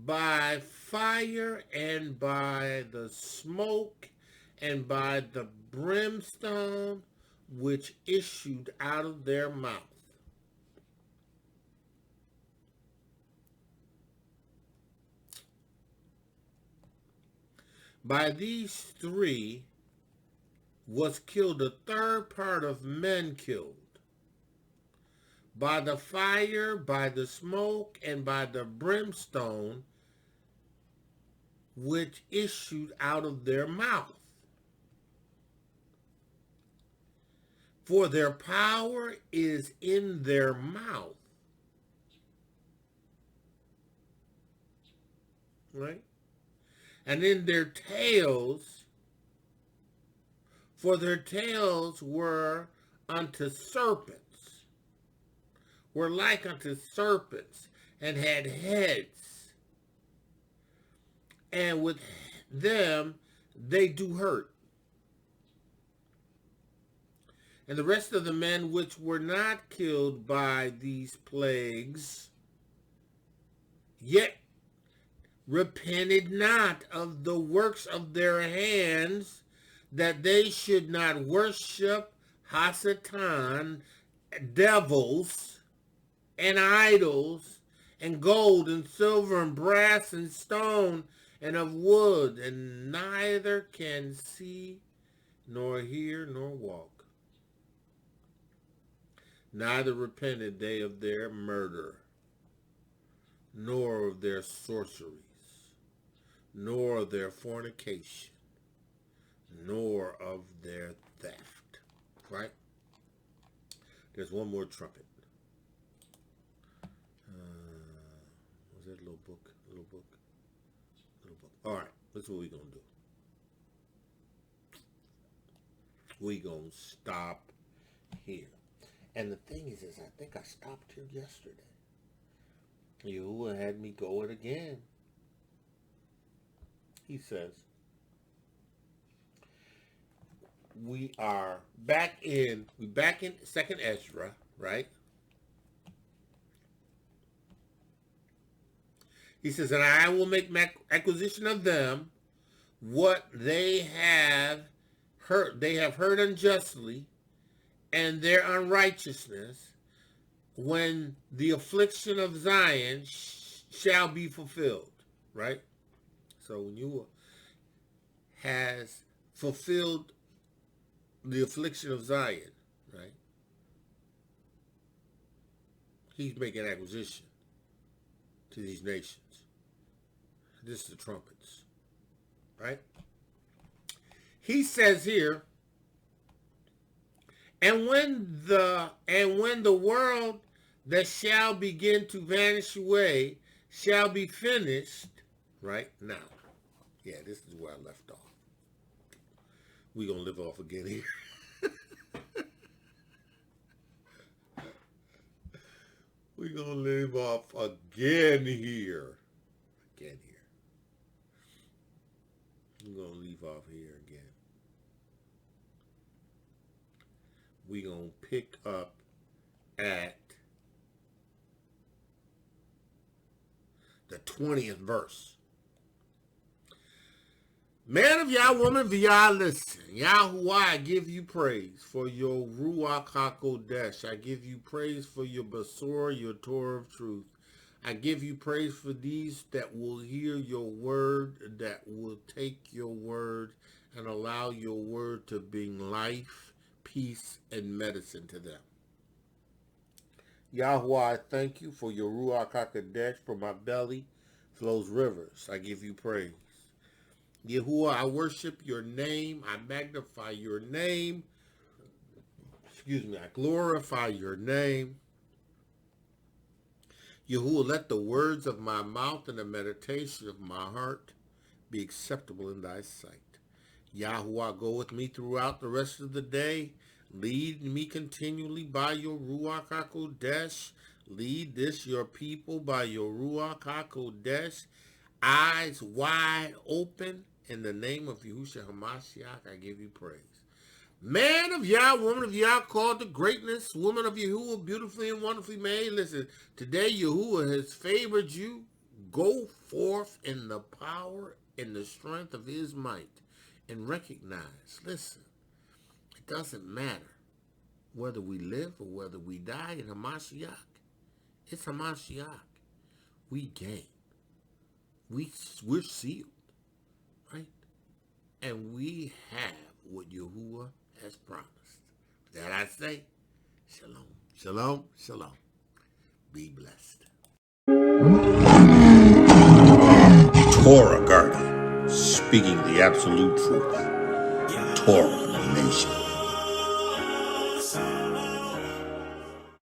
B: by fire and by the smoke and by the brimstone which issued out of their mouth. By these three was killed a third part of men killed, by the fire, by the smoke, and by the brimstone which issued out of their mouth. For their power is in their mouth. Right? And in their tails, for their tails were unto serpents, were like unto serpents, and had heads, and with them they do hurt. And the rest of the men which were not killed by these plagues, yet repented not of the works of their hands, that they should not worship Hasatan, devils, and idols, and gold, and silver, and brass, and stone, and of wood, and neither can see, nor hear, nor walk. Neither repented they of their murder, nor of their sorceries, nor of their fornication, nor of their theft. Right? There's one more trumpet. Was that a little book? Little book? Little book. All right, this is what we're going to do. We're going to stop here. And the thing is I think I stopped here yesterday. Yahuwah had me go it again. He says, we back in second Esdras, right? He says, and I will make acquisition of them what they have heard unjustly, and their unrighteousness, when the affliction of Zion shall be fulfilled, right? So when you has fulfilled the affliction of Zion, right? He's making acquisition to these nations. This is the trumpets, right? He says here, And when the world that shall begin to vanish away shall be finished, right now. Yeah, this is where I left off. We're going to live off again here. We're going to live off again here. Again here. We're going to leave off here again. We're going to pick up at the 20th verse. Man of Yah, woman of Yah, listen. Yahuwah, I give you praise for your Ruach HaKodesh. I give you praise for your Basor, your Torah of truth. I give you praise for these that will hear your word, that will take your word and allow your word to bring life, peace, and medicine to them. Yahuwah, I thank you for your Ruach HaKodesh. From my belly flows rivers. I give you praise. Yahuwah, I worship your name. I magnify your name. I glorify your name. Yahuwah, let the words of my mouth and the meditation of my heart be acceptable in thy sight. Yahuwah, go with me throughout the rest of the day. Lead me continually by your Ruach HaKodesh. Lead this your people by your Ruach HaKodesh. Eyes wide open. In the name of Yahusha HaMashiach, I give you praise. Man of Yah, woman of Yah, called to greatness, woman of Yahuwah, beautifully and wonderfully made. Listen, today Yahuwah has favored you. Go forth in the power and the strength of his might and recognize, listen, it doesn't matter whether we live or whether we die in Hamashiach. It's Hamashiach. We gain. We're sealed, right? And we have what Yahuwah has promised. That I say, shalom, shalom, shalom. Be blessed.
A: Torah Guardian, speaking the absolute truth. Torah Nation.